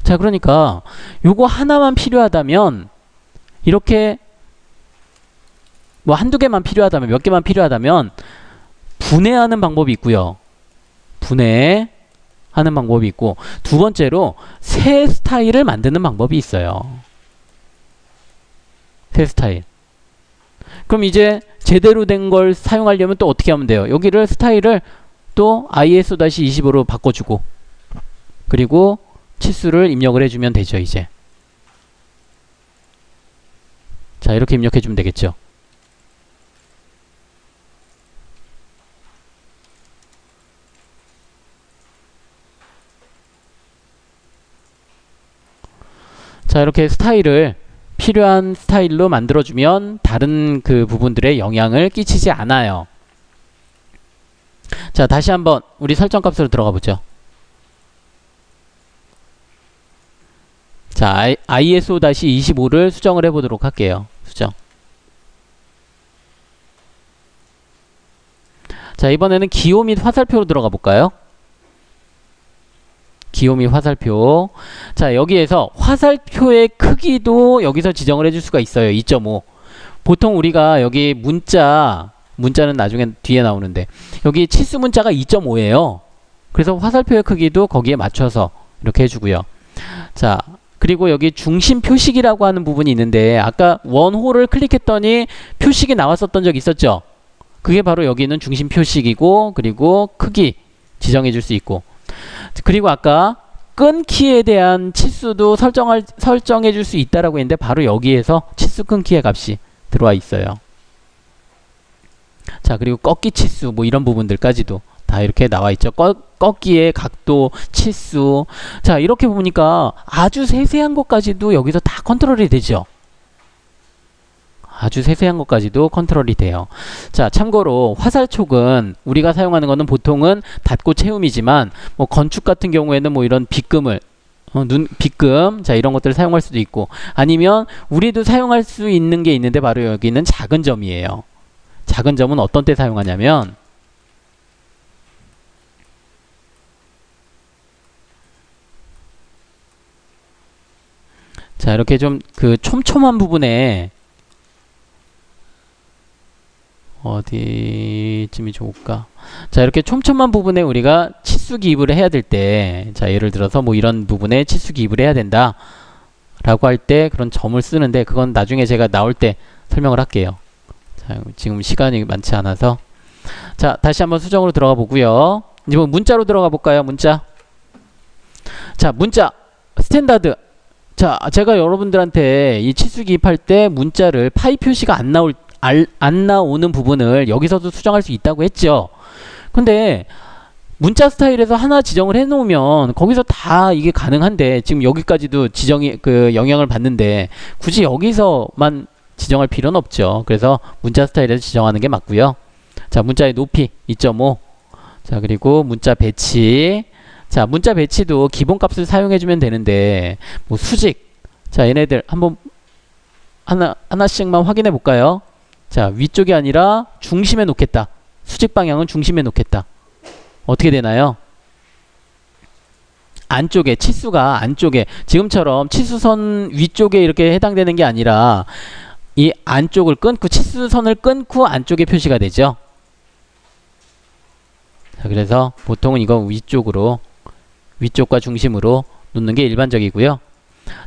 자, 그러니까 요거 하나만 필요하다면 이렇게 뭐 한두 개만 필요하다면 몇 개만 필요하다면 분해하는 방법이 있고요. 분해하는 방법이 있고 두 번째로 새 스타일을 만드는 방법이 있어요. 새 스타일. 그럼 이제 제대로 된 걸 사용하려면 또 어떻게 하면 돼요? 여기를 스타일을 또 ISO-25로 바꿔주고 그리고 치수를 입력을 해주면 되죠. 이제 자, 이렇게 입력해주면 되겠죠. 자, 이렇게 스타일을 필요한 스타일로 만들어주면 다른 그 부분들에 영향을 끼치지 않아요. 자, 다시 한번 우리 설정 값으로 들어가 보죠. 자, ISO-25를 수정을 해보도록 할게요. 수정. 자, 이번에는 기호 및 화살표로 들어가 볼까요? 기호 및 화살표. 자, 여기에서 화살표의 크기도 여기서 지정을 해줄 수가 있어요. 2.5. 보통 우리가 여기 문자는 나중에 뒤에 나오는데 여기 치수 문자가 2.5예요. 그래서 화살표의 크기도 거기에 맞춰서 이렇게 해주고요. 자, 그리고 여기 중심 표식이라고 하는 부분이 있는데 아까 원호를 클릭했더니 표식이 나왔었던 적 있었죠? 그게 바로 여기 있는 중심 표식이고 그리고 크기 지정해 줄 수 있고 그리고 아까 끊기에 대한 치수도 설정해 줄 수 있다라고 했는데 바로 여기에서 치수 끊기의 값이 들어와 있어요. 자, 그리고 꺾기 치수 뭐 이런 부분들까지도 다 이렇게 나와 있죠. 꺾기의 각도, 치수. 자, 이렇게 보니까 아주 세세한 것까지도 여기서 다 컨트롤이 되죠. 아주 세세한 것까지도 컨트롤이 돼요. 자, 참고로 화살촉은 우리가 사용하는 거는 보통은 닫고 채움이지만 뭐 건축 같은 경우에는 뭐 이런 빗금을 빗금, 자, 이런 것들을 사용할 수도 있고 아니면 우리도 사용할 수 있는 게 있는데 바로 여기는 작은 점이에요. 작은 점은 어떤 때 사용하냐면 자, 이렇게 좀 그 촘촘한 부분에 어디쯤이 좋을까? 자, 이렇게 촘촘한 부분에 우리가 치수 기입을 해야 될 때, 자, 예를 들어서 뭐 이런 부분에 치수 기입을 해야 된다 라고 할 때 그런 점을 쓰는데 그건 나중에 제가 나올 때 설명을 할게요. 자, 지금 시간이 많지 않아서. 자, 다시 한번 수정으로 들어가 보고요. 이제 뭐 문자로 들어가 볼까요? 문자. 자, 문자 스탠다드. 자, 제가 여러분들한테 이 치수 기입할 때 문자를 파이 표시가 안 나오는 부분을 여기서도 수정할 수 있다고 했죠. 근데 문자 스타일에서 하나 지정을 해 놓으면 거기서 다 이게 가능한데 지금 여기까지도 지정이 그 영향을 받는데 굳이 여기서만 지정할 필요는 없죠. 그래서 문자 스타일에서 지정하는 게 맞고요. 자, 문자의 높이 2.5. 자, 그리고 문자 배치. 자, 문자 배치도 기본값을 사용해 주면 되는데 뭐 수직. 자, 얘네들 한번 하나씩만 확인해 볼까요? 자, 위쪽이 아니라 중심에 놓겠다. 수직 방향은 중심에 놓겠다. 어떻게 되나요? 안쪽에, 치수가 안쪽에, 지금처럼 치수선 위쪽에 이렇게 해당되는 게 아니라 이 안쪽을 끊고, 치수선을 끊고 안쪽에 표시가 되죠. 자, 그래서 보통은 이거 위쪽과 중심으로 놓는 게 일반적이고요.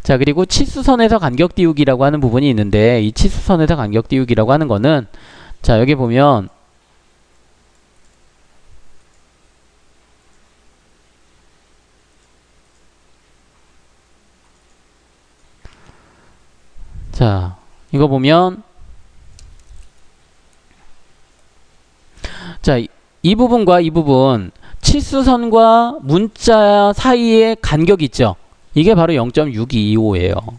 자, 그리고 치수선에서 간격 띄우기라고 하는 부분이 있는데 이 치수선에서 간격 띄우기라고 하는 거는 자, 여기 보면 자, 이거 보면 자, 이 부분과 이 부분 치수선과 문자 사이에 간격이 있죠. 이게 바로 0.6225예요.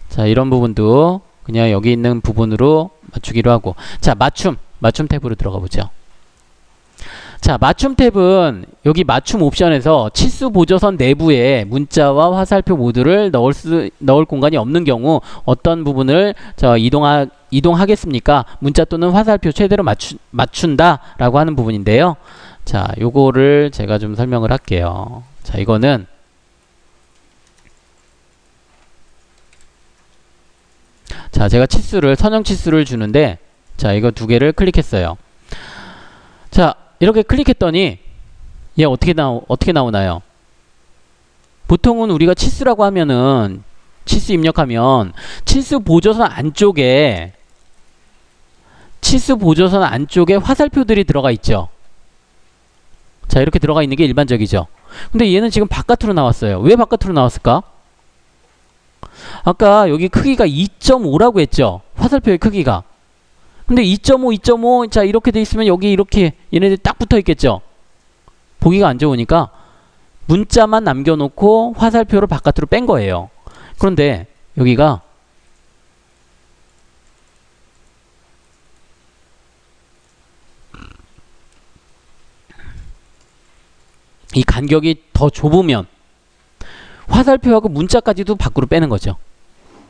자, 이런 부분도 그냥 여기 있는 부분으로 맞추기로 하고. 자, 맞춤 탭으로 들어가 보죠. 자, 맞춤 탭은 여기 맞춤 옵션에서 치수 보조선 내부에 문자와 화살표 모두를 넣을 공간이 없는 경우 어떤 부분을 이동하겠습니까? 문자 또는 화살표 최대로 맞춘다 라고 하는 부분인데요. 자, 요거를 제가 좀 설명을 할게요. 자, 이거는 자, 제가 선형 치수를 주는데, 자, 이거 두 개를 클릭했어요. 자, 이렇게 클릭했더니 얘 어떻게 나오나요? 보통은 우리가 치수라고 하면은 치수 입력하면 치수 보조선 안쪽에 화살표들이 들어가 있죠. 자, 이렇게 들어가 있는 게 일반적이죠. 근데 얘는 지금 바깥으로 나왔어요. 왜 바깥으로 나왔을까? 아까 여기 크기가 2.5라고 했죠. 화살표의 크기가. 근데 2.5 자, 이렇게 돼 있으면 여기 이렇게 얘네들 딱 붙어 있겠죠. 보기가 안 좋으니까 문자만 남겨놓고 화살표를 바깥으로 뺀 거예요. 그런데 여기가 이 간격이 더 좁으면 화살표하고 문자까지도 밖으로 빼는 거죠.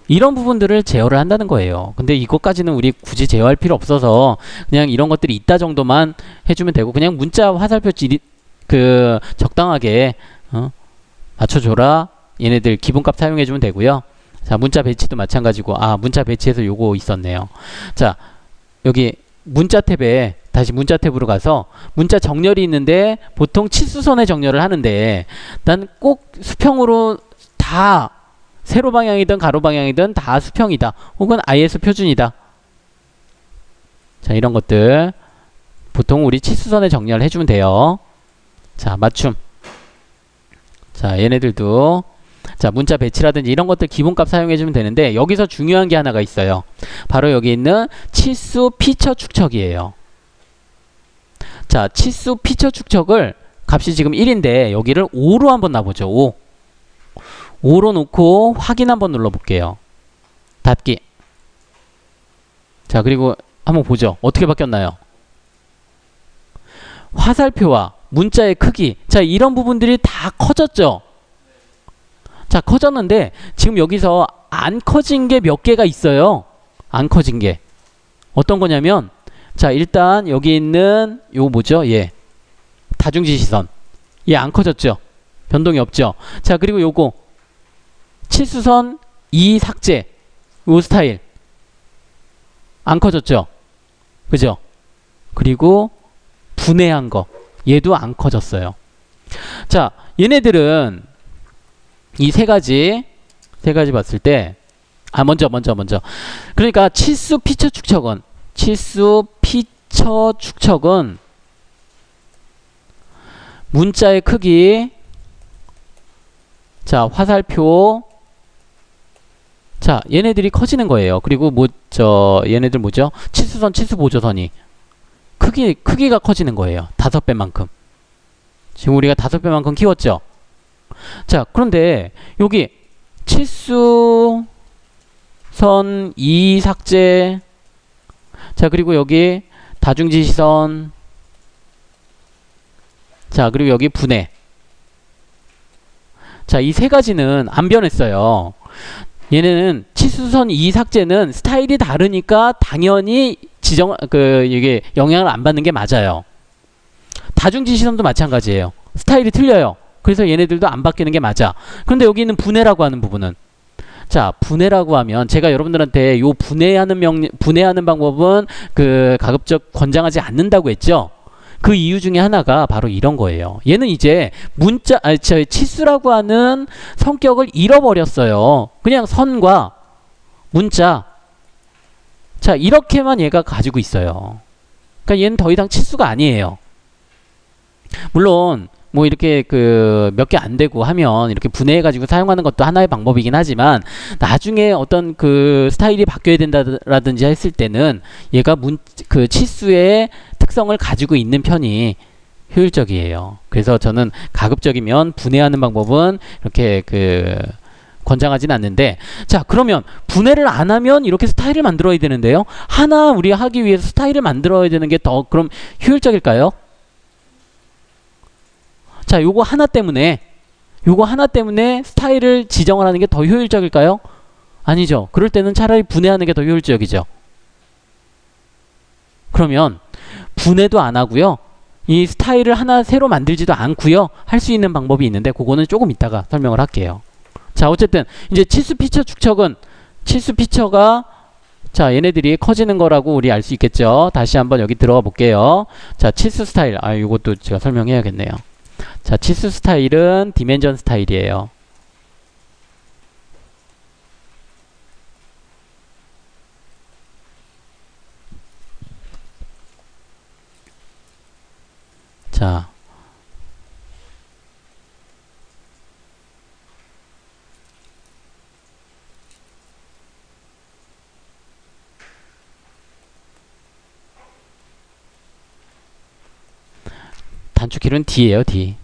이런 부분들을 제어를 한다는 거예요. 근데 이것까지는 우리 굳이 제어할 필요 없어서 그냥 이런 것들이 있다 정도만 해주면 되고, 그냥 문자 화살표 적당하게 맞춰줘라. 얘네들 기본값 사용해주면 되고요. 자, 문자 배치도 마찬가지고, 문자 배치에서 요거 있었네요. 자, 여기 문자 탭에 다시 문자 탭으로 가서 문자 정렬이 있는데 보통 치수선의 정렬을 하는데 난 꼭 수평으로 다 세로 방향이든 가로 방향이든 다 수평이다. 혹은 IS 표준이다. 자, 이런 것들 보통 우리 치수선에 정렬을 해주면 돼요. 자, 맞춤. 자, 얘네들도 자, 문자 배치라든지 이런 것들 기본값 사용해주면 되는데 여기서 중요한 게 하나가 있어요. 바로 여기 있는 치수 피처 축척이에요. 자, 치수 피처 축척을 값이 지금 1인데 여기를 5로 한번 놔보죠. 5로 놓고 확인 한번 눌러볼게요. 닫기. 자, 그리고 한번 보죠. 어떻게 바뀌었나요? 화살표와 문자의 크기, 자, 이런 부분들이 다 커졌죠. 자, 커졌는데 지금 여기서 안 커진 게 몇 개가 있어요. 안 커진 게 어떤 거냐면, 자, 일단 여기 있는 요 뭐죠? 예, 다중지시선. 얘 안 커졌죠. 변동이 없죠. 자, 그리고 요거 치수선 2 삭제, 요 스타일 안 커졌죠. 그죠? 그리고 분해한 거, 얘도 안 커졌어요. 자, 얘네들은 이 세 가지 봤을 때, 먼저 그러니까 치수 피처 축척은 문자의 크기, 자, 화살표, 자, 얘네들이 커지는 거예요. 그리고 얘네들 뭐죠? 치수선, 치수 보조선이 크기가 커지는 거예요. 5배만큼. 지금 우리가 5배만큼 키웠죠. 자, 그런데 여기 치수선 2 삭제, 자, 그리고 여기 다중지시선, 자, 그리고 여기 분해. 자, 이 세 가지는 안 변했어요. 얘네는 치수선 2 삭제는 스타일이 다르니까 당연히 이게 영향을 안 받는 게 맞아요. 다중지시선도 마찬가지예요. 스타일이 틀려요. 그래서 얘네들도 안 바뀌는 게 맞아. 그런데 여기 있는 분해라고 하는 부분은, 자, 분해라고 하면 제가 여러분들한테 요 분해하는 방법은 가급적 권장하지 않는다고 했죠. 그 이유 중에 하나가 바로 이런 거예요. 얘는 이제 치수라고 하는 성격을 잃어버렸어요. 그냥 선과 문자, 자, 이렇게만 얘가 가지고 있어요. 그러니까 얘는 더 이상 치수가 아니에요. 물론 뭐 이렇게 몇 개 안 되고 하면 이렇게 분해해 가지고 사용하는 것도 하나의 방법이긴 하지만, 나중에 어떤 스타일이 바뀌어야 된다라든지 했을 때는 얘가 치수의 특성을 가지고 있는 편이 효율적이에요. 그래서 저는 가급적이면 분해하는 방법은 이렇게 권장하진 않는데, 자, 그러면 분해를 안 하면 이렇게 스타일을 만들어야 되는데요. 하나 우리 하기 위해서 스타일을 만들어야 되는 게 더 그럼 효율적일까요? 자, 요거 하나 때문에 스타일을 지정을 하는 게 더 효율적일까요? 아니죠. 그럴 때는 차라리 분해하는 게 더 효율적이죠. 그러면 분해도 안 하고요. 이 스타일을 하나 새로 만들지도 않고요. 할 수 있는 방법이 있는데 그거는 조금 이따가 설명을 할게요. 자, 어쨌든 이제 치수 피처 축척은 치수 피처가 자, 얘네들이 커지는 거라고 우리 알 수 있겠죠. 다시 한번 여기 들어가 볼게요. 자, 치수 스타일. 이것도 제가 설명해야겠네요. 자, 치수 스타일은 디멘전 스타일이에요. 자, 단축키는 D예요, D.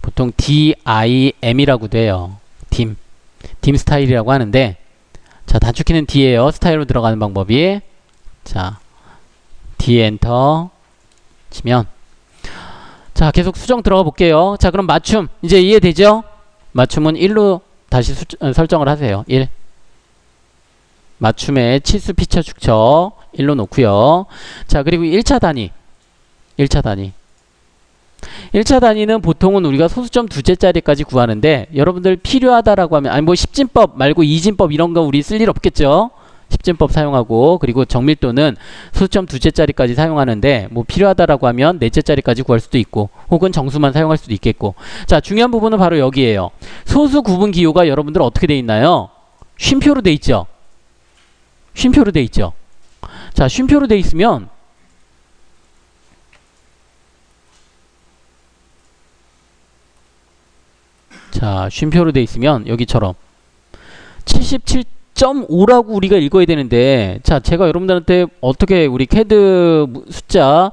보통 DIM이라고 돼요. dim 스타일이라고 하는데, 자, 단축키는 D예요. 스타일로 들어가는 방법이. 자, D 엔터 치면, 자, 계속 수정 들어가 볼게요. 자, 그럼 맞춤 이제 이해되죠? 맞춤은 1로 다시 설정을 하세요. 1. 맞춤의 치수 피처 축척 1로 놓고요. 자, 그리고 1차 단위. 1차 단위는 보통은 우리가 소수점 두째 자리까지 구하는데, 여러분들 필요하다라고 하면, 아니 뭐 10진법 말고 2진법 이런 거 우리 쓸 일 없겠죠? 10진법 사용하고, 그리고 정밀도는 소수점 두째 자리까지 사용하는데, 뭐 필요하다라고 하면 넷째 자리까지 구할 수도 있고, 혹은 정수만 사용할 수도 있겠고. 자, 중요한 부분은 바로 여기에요. 소수 구분 기호가 여러분들 어떻게 돼 있나요? 쉼표로 돼 있죠? 쉼표로 돼 있죠? 자, 쉼표로 돼 있으면 자, 쉼표로 돼 있으면 여기처럼 77.5라고 우리가 읽어야 되는데, 자, 제가 여러분들한테 어떻게 우리 CAD 숫자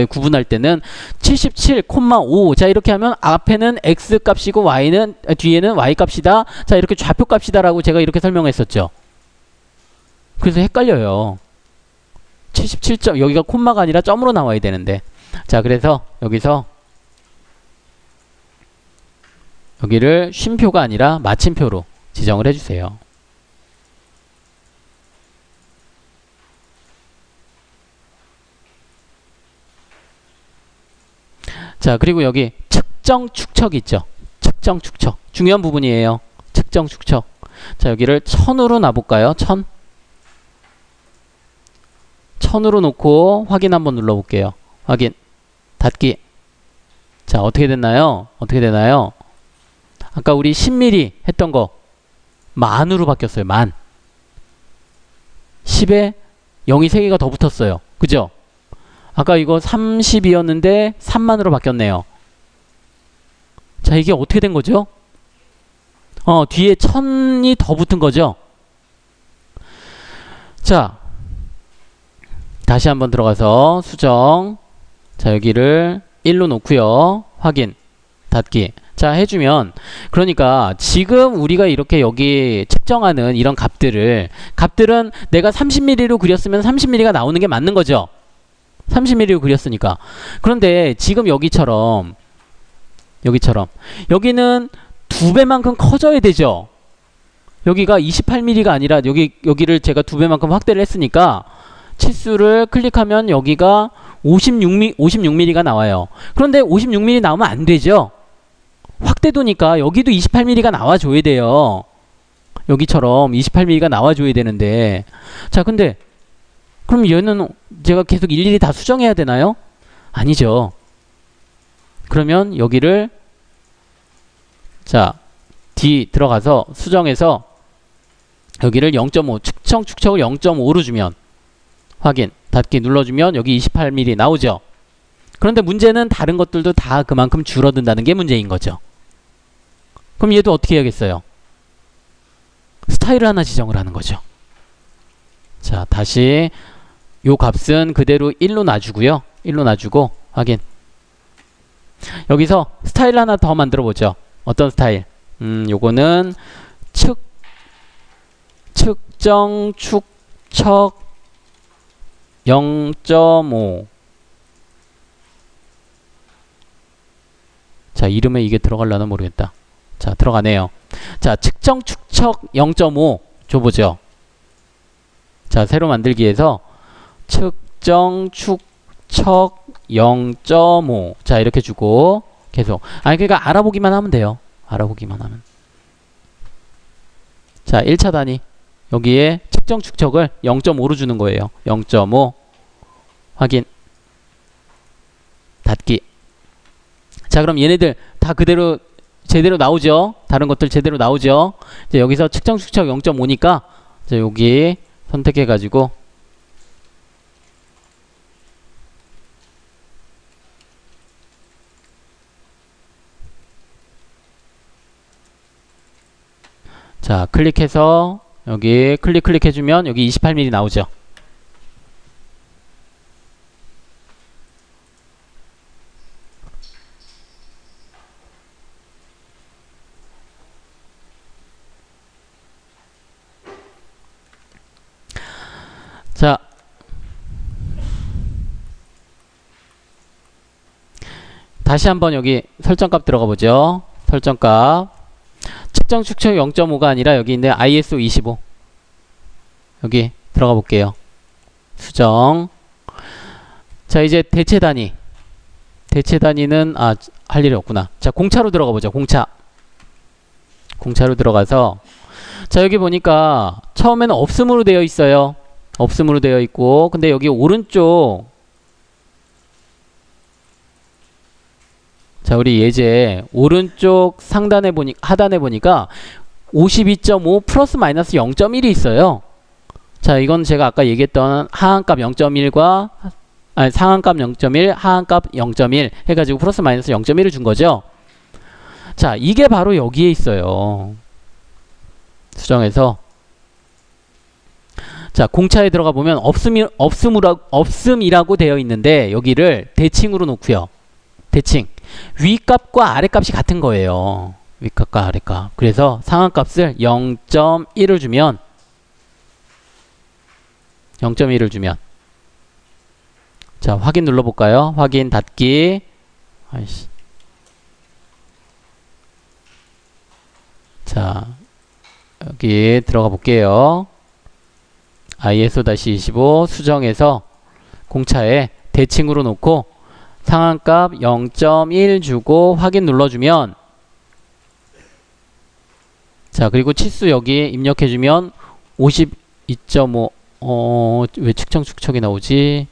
구분할 때는 77,5 자, 이렇게 하면 앞에는 x 값이고 뒤에는 y 값이다. 자, 이렇게 좌표 값이다라고 제가 이렇게 설명했었죠. 그래서 헷갈려요. 77점 여기가 콤마가 아니라 점으로 나와야 되는데, 자, 그래서 여기를 쉼표가 아니라 마침표로 지정을 해주세요. 자, 그리고 여기 측정 축척 있죠? 측정 축척 중요한 부분이에요. 측정 축척. 자, 여기를 1000으로 놔볼까요? 1000으로 놓고 확인 한번 눌러볼게요. 확인, 닫기. 자, 어떻게 됐나요? 아까 우리 10mm 했던 거 만으로 바뀌었어요. 만. 10에 0이 3개가 더 붙었어요. 그죠? 아까 이거 30이었는데 3만으로 바뀌었네요. 자, 이게 어떻게 된 거죠? 뒤에 1000이 더 붙은 거죠? 자, 다시 한번 들어가서 수정. 자, 여기를 1로 놓고요. 확인, 닫기. 자, 해주면, 그러니까 지금 우리가 이렇게 여기 측정하는 이런 값들은 내가 30mm로 그렸으면 30mm가 나오는 게 맞는 거죠? 30mm로 그렸으니까. 그런데 지금 여기처럼 여기는 2배만큼 커져야 되죠? 여기가 28mm가 아니라 여기를 제가 2배만큼 확대를 했으니까 치수를 클릭하면 여기가 56mm가 나와요. 그런데 56mm 나오면 안 되죠? 확대도니까 여기도 28mm가 나와줘야 돼요. 여기처럼 28mm가 나와줘야 되는데, 자, 근데 그럼 얘는 제가 계속 일일이 다 수정해야 되나요? 아니죠. 그러면 여기를 자, D 들어가서 수정해서 여기를 0.5 측정 축척을 0.5로 주면 확인, 닫기 눌러주면 여기 28mm 나오죠. 그런데 문제는 다른 것들도 다 그만큼 줄어든다는 게 문제인 거죠. 그럼 얘도 어떻게 해야겠어요? 스타일을 하나 지정을 하는 거죠. 자, 다시 요 값은 그대로 1로 놔주고요. 1로 놔주고 확인, 여기서 스타일 하나 더 만들어 보죠. 어떤 스타일? 요거는 측정 축척 0.5. 자, 이름에 이게 들어갈려나 모르겠다. 자, 들어가네요. 자, 측정 축척 0.5 줘보죠. 자, 새로 만들기에서 측정 축척 0.5. 자, 이렇게 주고 계속. 아니, 그러니까 알아보기만 하면 돼요. 알아보기만 하면. 자, 1차 단위. 여기에 측정 축척을 0.5로 주는 거예요. 0.5 확인 닫기. 자, 그럼 얘네들 다 그대로 제대로 나오죠. 다른 것들 제대로 나오죠. 이제 여기서 측정 축척 0.5니까 이제 여기 선택해 가지고 자, 클릭해서 여기 클릭해주면 여기 28mm 나오죠. 자, 다시 한번 여기 설정값 들어가 보죠. 설정값. 측정 축척 0.5가 아니라 여기 있는 ISO 25 여기 들어가 볼게요. 수정. 자, 이제 대체 단위. 대체 단위는 할 일이 없구나. 자, 공차로 들어가 보죠. 공차로 들어가서 자, 여기 보니까 처음에는 없음으로 되어 있어요. 없음으로 되어 있고, 근데 여기 오른쪽 자, 우리 예제 오른쪽 상단에 하단에 보니까 52.5 플러스 마이너스 0.1이 있어요. 자, 이건 제가 아까 얘기했던 하한값 0.1과 상한값 0.1, 하한값 0.1 해가지고 플러스 마이너스 0.1을 준 거죠. 자, 이게 바로 여기에 있어요. 수정해서 자, 공차에 들어가 보면 없음이라고 되어 있는데 여기를 대칭으로 놓고요. 대칭. 위값과 아래값이 같은 거예요. 위값과 아래값. 그래서 상한값을 0.1을 주면 0.1을 주면 자, 확인 눌러볼까요? 확인 닫기. 아이씨. 자, 여기 들어가 볼게요. ISO-25 수정해서 공차에 대칭으로 놓고 상한값 0.1 주고 확인 눌러주면 자, 그리고 치수 여기 입력해주면 52.5 왜 측정 축척이 나오지?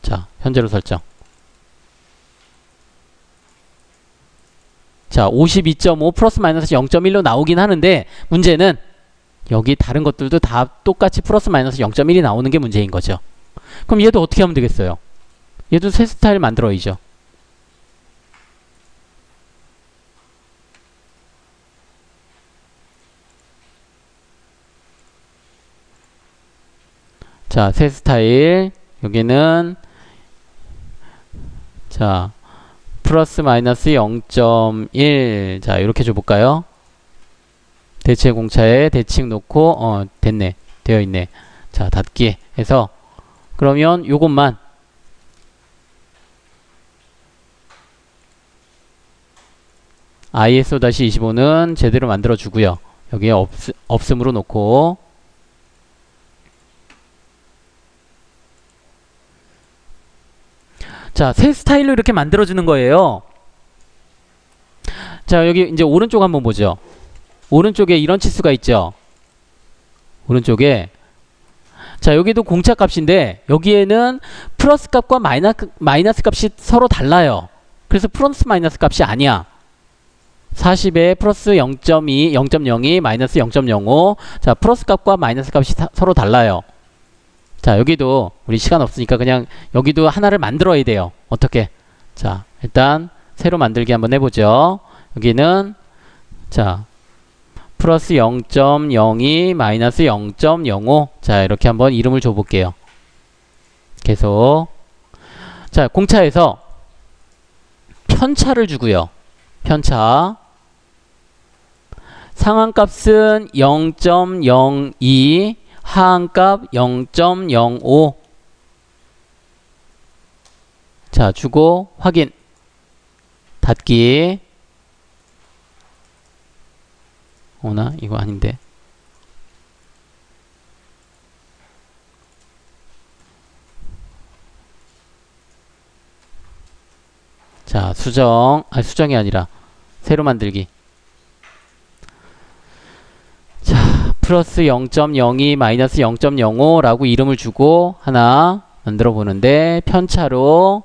자, 현재로 설정. 자, 52.5 플러스 마이너스 0.1로 나오긴 하는데 문제는 여기 다른 것들도 다 똑같이 플러스 마이너스 0.1이 나오는 게 문제인 거죠. 그럼 얘도 어떻게 하면 되겠어요? 얘도 새 스타일 만들어야죠. 자, 새 스타일. 여기는 자, 플러스 마이너스 0.1. 자, 이렇게 줘볼까요? 대체 공차에 대칭 놓고 됐네. 되어 있네. 자, 닫기 해서 그러면 요것만 ISO-25는 제대로 만들어 주고요. 여기에 없음으로 놓고 자, 새 스타일로 이렇게 만들어 주는 거예요. 자, 여기 이제 오른쪽 한번 보죠. 오른쪽에 이런 치수가 있죠. 오른쪽에 자, 여기도 공차 값인데 여기에는 플러스 값과 마이너스 값이 서로 달라요. 그래서 플러스 마이너스 값이 아니야. 40에 플러스 0.2, 0.02, 마이너스 0.05. 자, 플러스 값과 마이너스 값이 서로 달라요. 자, 여기도 우리 시간 없으니까 그냥 여기도 하나를 만들어야 돼요. 어떻게? 자, 일단 새로 만들기 한번 해보죠. 여기는 자, 플러스 0.02 마이너스 0.05 자, 이렇게 한번 이름을 줘볼게요. 계속 자, 공차에서 편차를 주고요. 편차. 상한값은 0.02, 하한값 0.05. 자, 주고 확인. 닫기. 오나? 이거 아닌데. 자, 수정. 아니, 수정이 아니라 새로 만들기. 자, 플러스 0.02 마이너스 0.05 라고 이름을 주고 하나 만들어 보는데, 편차로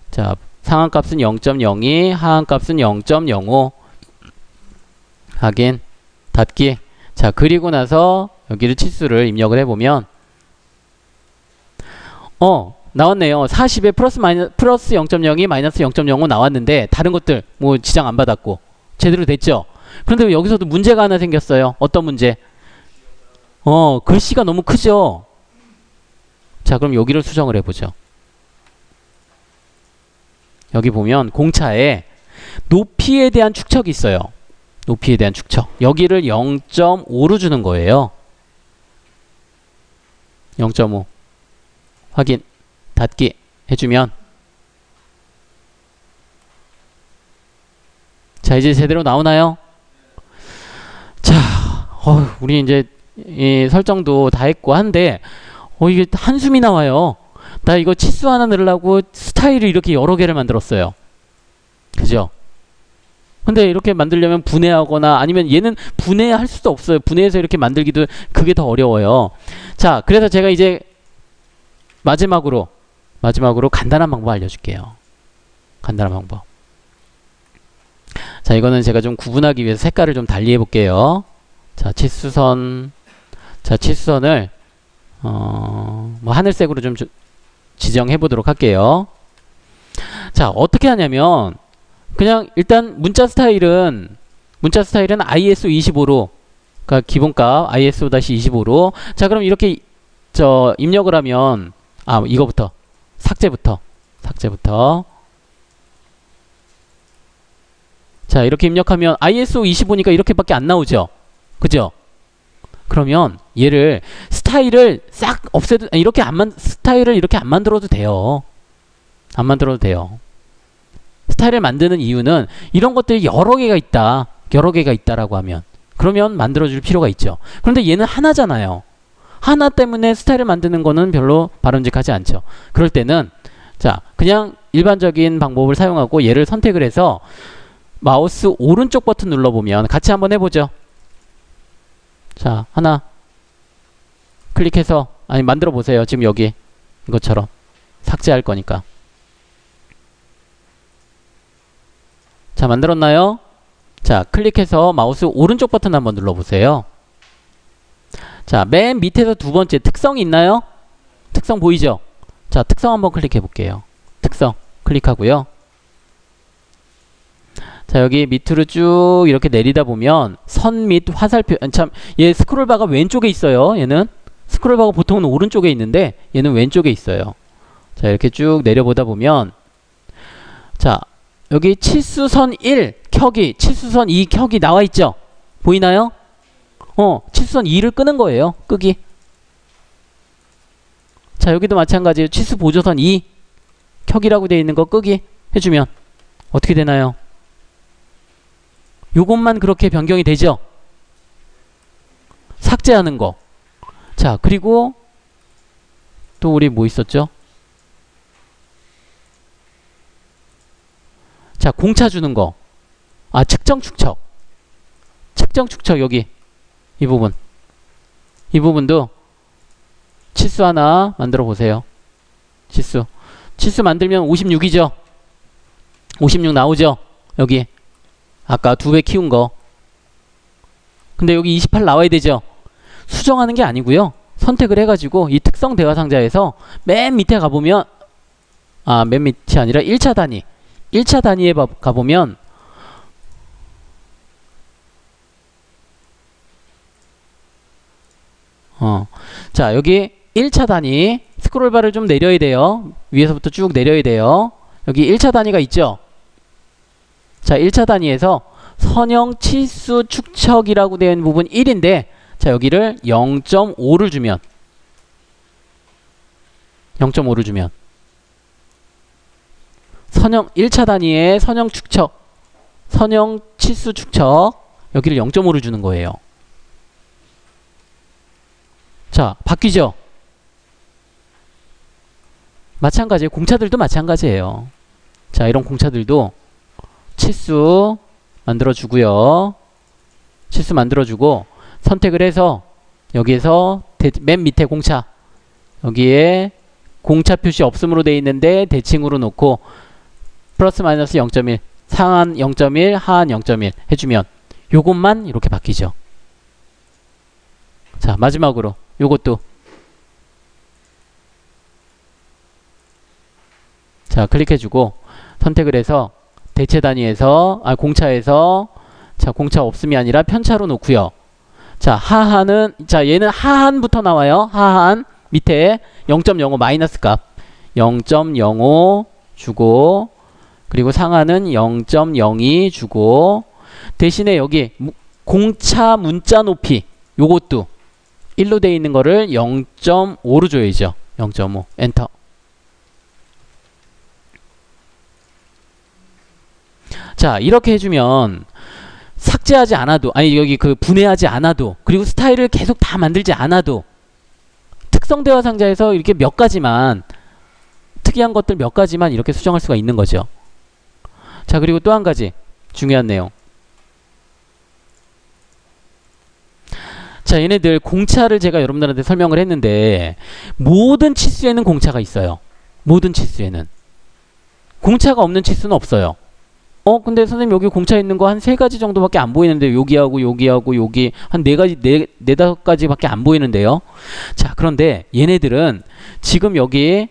자, 상한값은 0.02, 하한값은 0.05. 확인. 닫기. 자, 그리고 나서 여기를 치수를 입력을 해보면 나왔네요. 40에 플러스 0.02 마이너스 0.05 나왔는데 다른 것들 뭐 지장 안 받았고 제대로 됐죠. 그런데 여기서도 문제가 하나 생겼어요. 어떤 문제? 글씨가 너무 크죠. 자, 그럼 여기를 수정을 해보죠. 여기 보면 공차에 높이에 대한 축척이 있어요. 높이에 대한 축척. 여기를 0.5로 주는 거예요. 0.5. 확인. 닫기 해주면, 자, 이제 제대로 나오나요? 자, 우리 이제 이 설정도 다 했고 한데 이게 한숨이 나와요. 나 이거 치수 하나 넣으려고 스타일을 이렇게 여러 개를 만들었어요. 그죠? 근데 이렇게 만들려면 분해하거나 아니면 얘는 분해할 수도 없어요. 분해해서 이렇게 만들기도 그게 더 어려워요. 자, 그래서 제가 이제 마지막으로 간단한 방법 알려줄게요. 간단한 방법. 자, 이거는 제가 좀 구분하기 위해서 색깔을 좀 달리 해볼게요. 자, 치수선을 뭐 하늘색으로 좀 지정해 보도록 할게요. 자, 어떻게 하냐면 그냥 일단 문자 스타일은 ISO 25로, 그러니까 기본값 ISO-25로. 자, 그럼 이렇게 입력을 하면 이거부터 삭제부터 자, 이렇게 입력하면 ISO 25니까 이렇게밖에 안 나오죠. 그죠? 그러면 얘를 스타일을 싹 없애도, 스타일을 이렇게 안 만들어도 돼요. 안 만들어도 돼요. 스타일을 만드는 이유는 이런 것들이 여러 개가 있다라고 하면, 그러면 만들어줄 필요가 있죠. 그런데 얘는 하나잖아요. 하나 때문에 스타일을 만드는 거는 별로 바람직하지 않죠. 그럴 때는 자, 그냥 일반적인 방법을 사용하고 얘를 선택을 해서 마우스 오른쪽 버튼 눌러보면, 같이 한번 해보죠. 자, 하나 클릭해서 만들어 보세요. 지금 여기 이것처럼 삭제할 거니까. 자, 만들었나요? 자, 클릭해서 마우스 오른쪽 버튼 한번 눌러보세요. 자, 맨 밑에서 두 번째 특성이 있나요? 특성 보이죠? 자, 특성 한번 클릭해 볼게요. 특성 클릭하고요. 자, 여기 밑으로 쭉 이렇게 내리다 보면 선 및 화살표, 얘 스크롤바가 왼쪽에 있어요. 얘는 스크롤바가 보통은 오른쪽에 있는데 얘는 왼쪽에 있어요. 자, 이렇게 쭉 내려보다 보면, 자, 여기 치수선 1 켜기, 치수선 2 켜기 나와 있죠? 보이나요? 치수선 2를 끄는 거예요. 끄기. 자, 여기도 마찬가지예요. 치수 보조선 2 켜기라고 되어 있는 거 끄기 해주면 어떻게 되나요? 요것만 그렇게 변경이 되죠? 삭제하는 거. 자, 그리고 또 우리 뭐 있었죠? 자, 공차 주는 거. 측정 축척. 여기 이 부분도 치수 하나 만들어 보세요. 치수 만들면 56이죠? 56 나오죠? 여기 아까 2배 키운 거. 근데 여기 28 나와야 되죠? 수정하는 게 아니고요. 선택을 해가지고 이 특성 대화 상자에서 맨 밑에 가보면, 맨 밑이 아니라 1차 단위에 가보면, 자, 여기 1차 단위 스크롤바를 좀 내려야 돼요. 위에서부터 쭉 내려야 돼요. 여기 1차 단위가 있죠? 자, 1차 단위에서 선형 치수 축척이라고 되어 있는 부분 1인데 자, 여기를 0.5를 주면 0.5를 주면 선형 1차 단위의 선형 축척, 선형 치수 축척 여기를 0.5를 주는 거예요. 자, 바뀌죠? 마찬가지예요. 공차들도 마찬가지예요. 자, 이런 공차들도 치수 만들어주고요. 치수 만들어주고 선택을 해서 여기에서 맨 밑에 공차 여기에 공차 표시 없음으로 되어 있는데 대칭으로 놓고 플러스 마이너스 0.1 상한 0.1 하한 0.1 해주면 요것만 이렇게 바뀌죠. 자, 마지막으로 요것도 자, 클릭해주고 선택을 해서 대체 단위에서 공차에서 자, 공차 없음이 아니라 편차로 놓고요. 자, 하한은 자, 얘는 하한부터 나와요. 하한 밑에 0.05 마이너스 값 0.05 주고 그리고 상하는 0.02 주고 대신에 여기 공차 문자 높이 요것도 1로 되어 있는 거를 0.5로 줘야죠. 0.5 엔터. 자, 이렇게 해주면 삭제하지 않아도 아니 여기 그 분해하지 않아도 그리고 스타일을 계속 다 만들지 않아도 특성 대화 상자에서 이렇게 몇 가지만 특이한 것들 몇 가지만 이렇게 수정할 수가 있는 거죠. 자, 그리고 또 한 가지 중요한 내용. 자, 얘네들 공차를 제가 여러분들한테 설명을 했는데 모든 치수에는 공차가 있어요. 모든 치수에는 공차가 없는 치수는 없어요. 근데 선생님 여기 공차 있는 거 한 3가지 정도밖에 안 보이는데 여기하고 여기하고 여기 한 4가지, 4-5가지밖에 안 보이는데요. 자, 그런데 얘네들은 지금 여기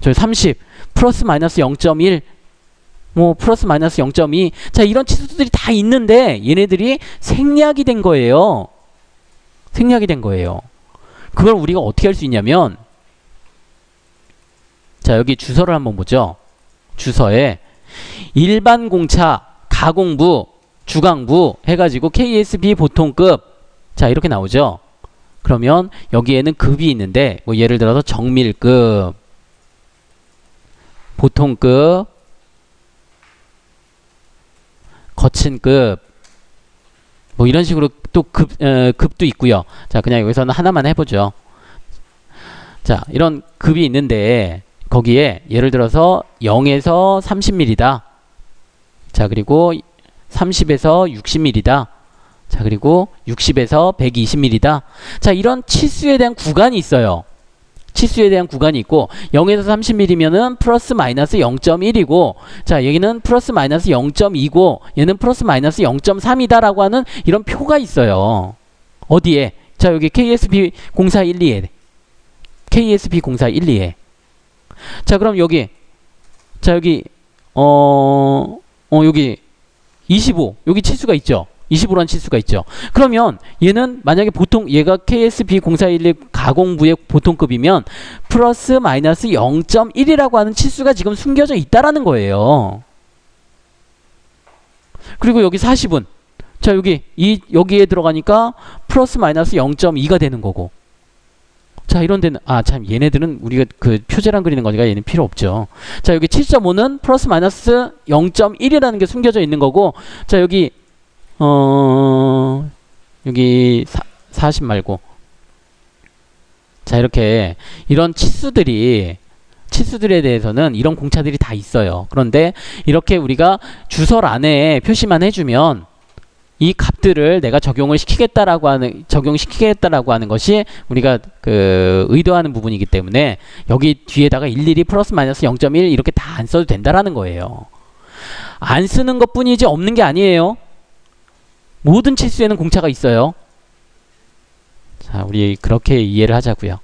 저 30 플러스 마이너스 0.1 플러스 마이너스 0.2 자, 이런 치수들이 다 있는데 얘네들이 생략이 된 거예요. 생략이 된 거예요. 그걸 우리가 어떻게 할 수 있냐면 자, 여기 주소를 한번 보죠. 주소에 일반 공차, 가공부, 주강부 해가지고 KSB 보통급 자, 이렇게 나오죠. 그러면 여기에는 급이 있는데 예를 들어서 정밀급, 보통급, 거친급 이런 식으로 또 급도 있고요. 자, 그냥 여기서는 하나만 해보죠. 자, 이런 급이 있는데 거기에 예를 들어서 0에서 30mm다. 자, 그리고 30에서 60mm다. 자, 그리고 60에서 120mm다. 자, 이런 치수에 대한 구간이 있어요. 치수에 대한 구간이 있고 0에서 30mm면은 플러스 마이너스 0.1이고 자, 여기는 플러스 마이너스 0.2고 얘는 플러스 마이너스 0.3이다 라고 하는 이런 표가 있어요. 어디에? 자, 여기 KSB 0412에 KSB 0412에 자, 그럼 여기 자, 여기 여기 25 여기 치수가 있죠. 25라는 치수가 있죠. 그러면 얘는 만약에 보통 얘가 KSB 0412 가공부의 보통급이면 플러스 마이너스 0.1이라고 하는 치수가 지금 숨겨져 있다라는 거예요. 그리고 여기 40은 자, 여기에 들어가니까 플러스 마이너스 0.2가 되는 거고 자, 이런 데는 참 얘네들은 우리가 그 표제랑 그리는 거니까 얘는 필요 없죠. 자, 여기 7.5는 플러스 마이너스 0.1이라는 게 숨겨져 있는 거고 자, 여기 40 말고 자, 이렇게 이런 치수들에 대해서는 이런 공차들이 다 있어요. 그런데 이렇게 우리가 주설안에 표시만 해주면 이 값들을 내가 적용시키겠다라고 하는 것이 우리가 의도하는 부분이기 때문에 여기 뒤에다가 일일이 플러스 마이너스 0.1 이렇게 다 안 써도 된다라는 거예요. 안 쓰는 것 뿐이지 없는 게 아니에요. 모든 치수에는 공차가 있어요. 자, 우리 그렇게 이해를 하자고요.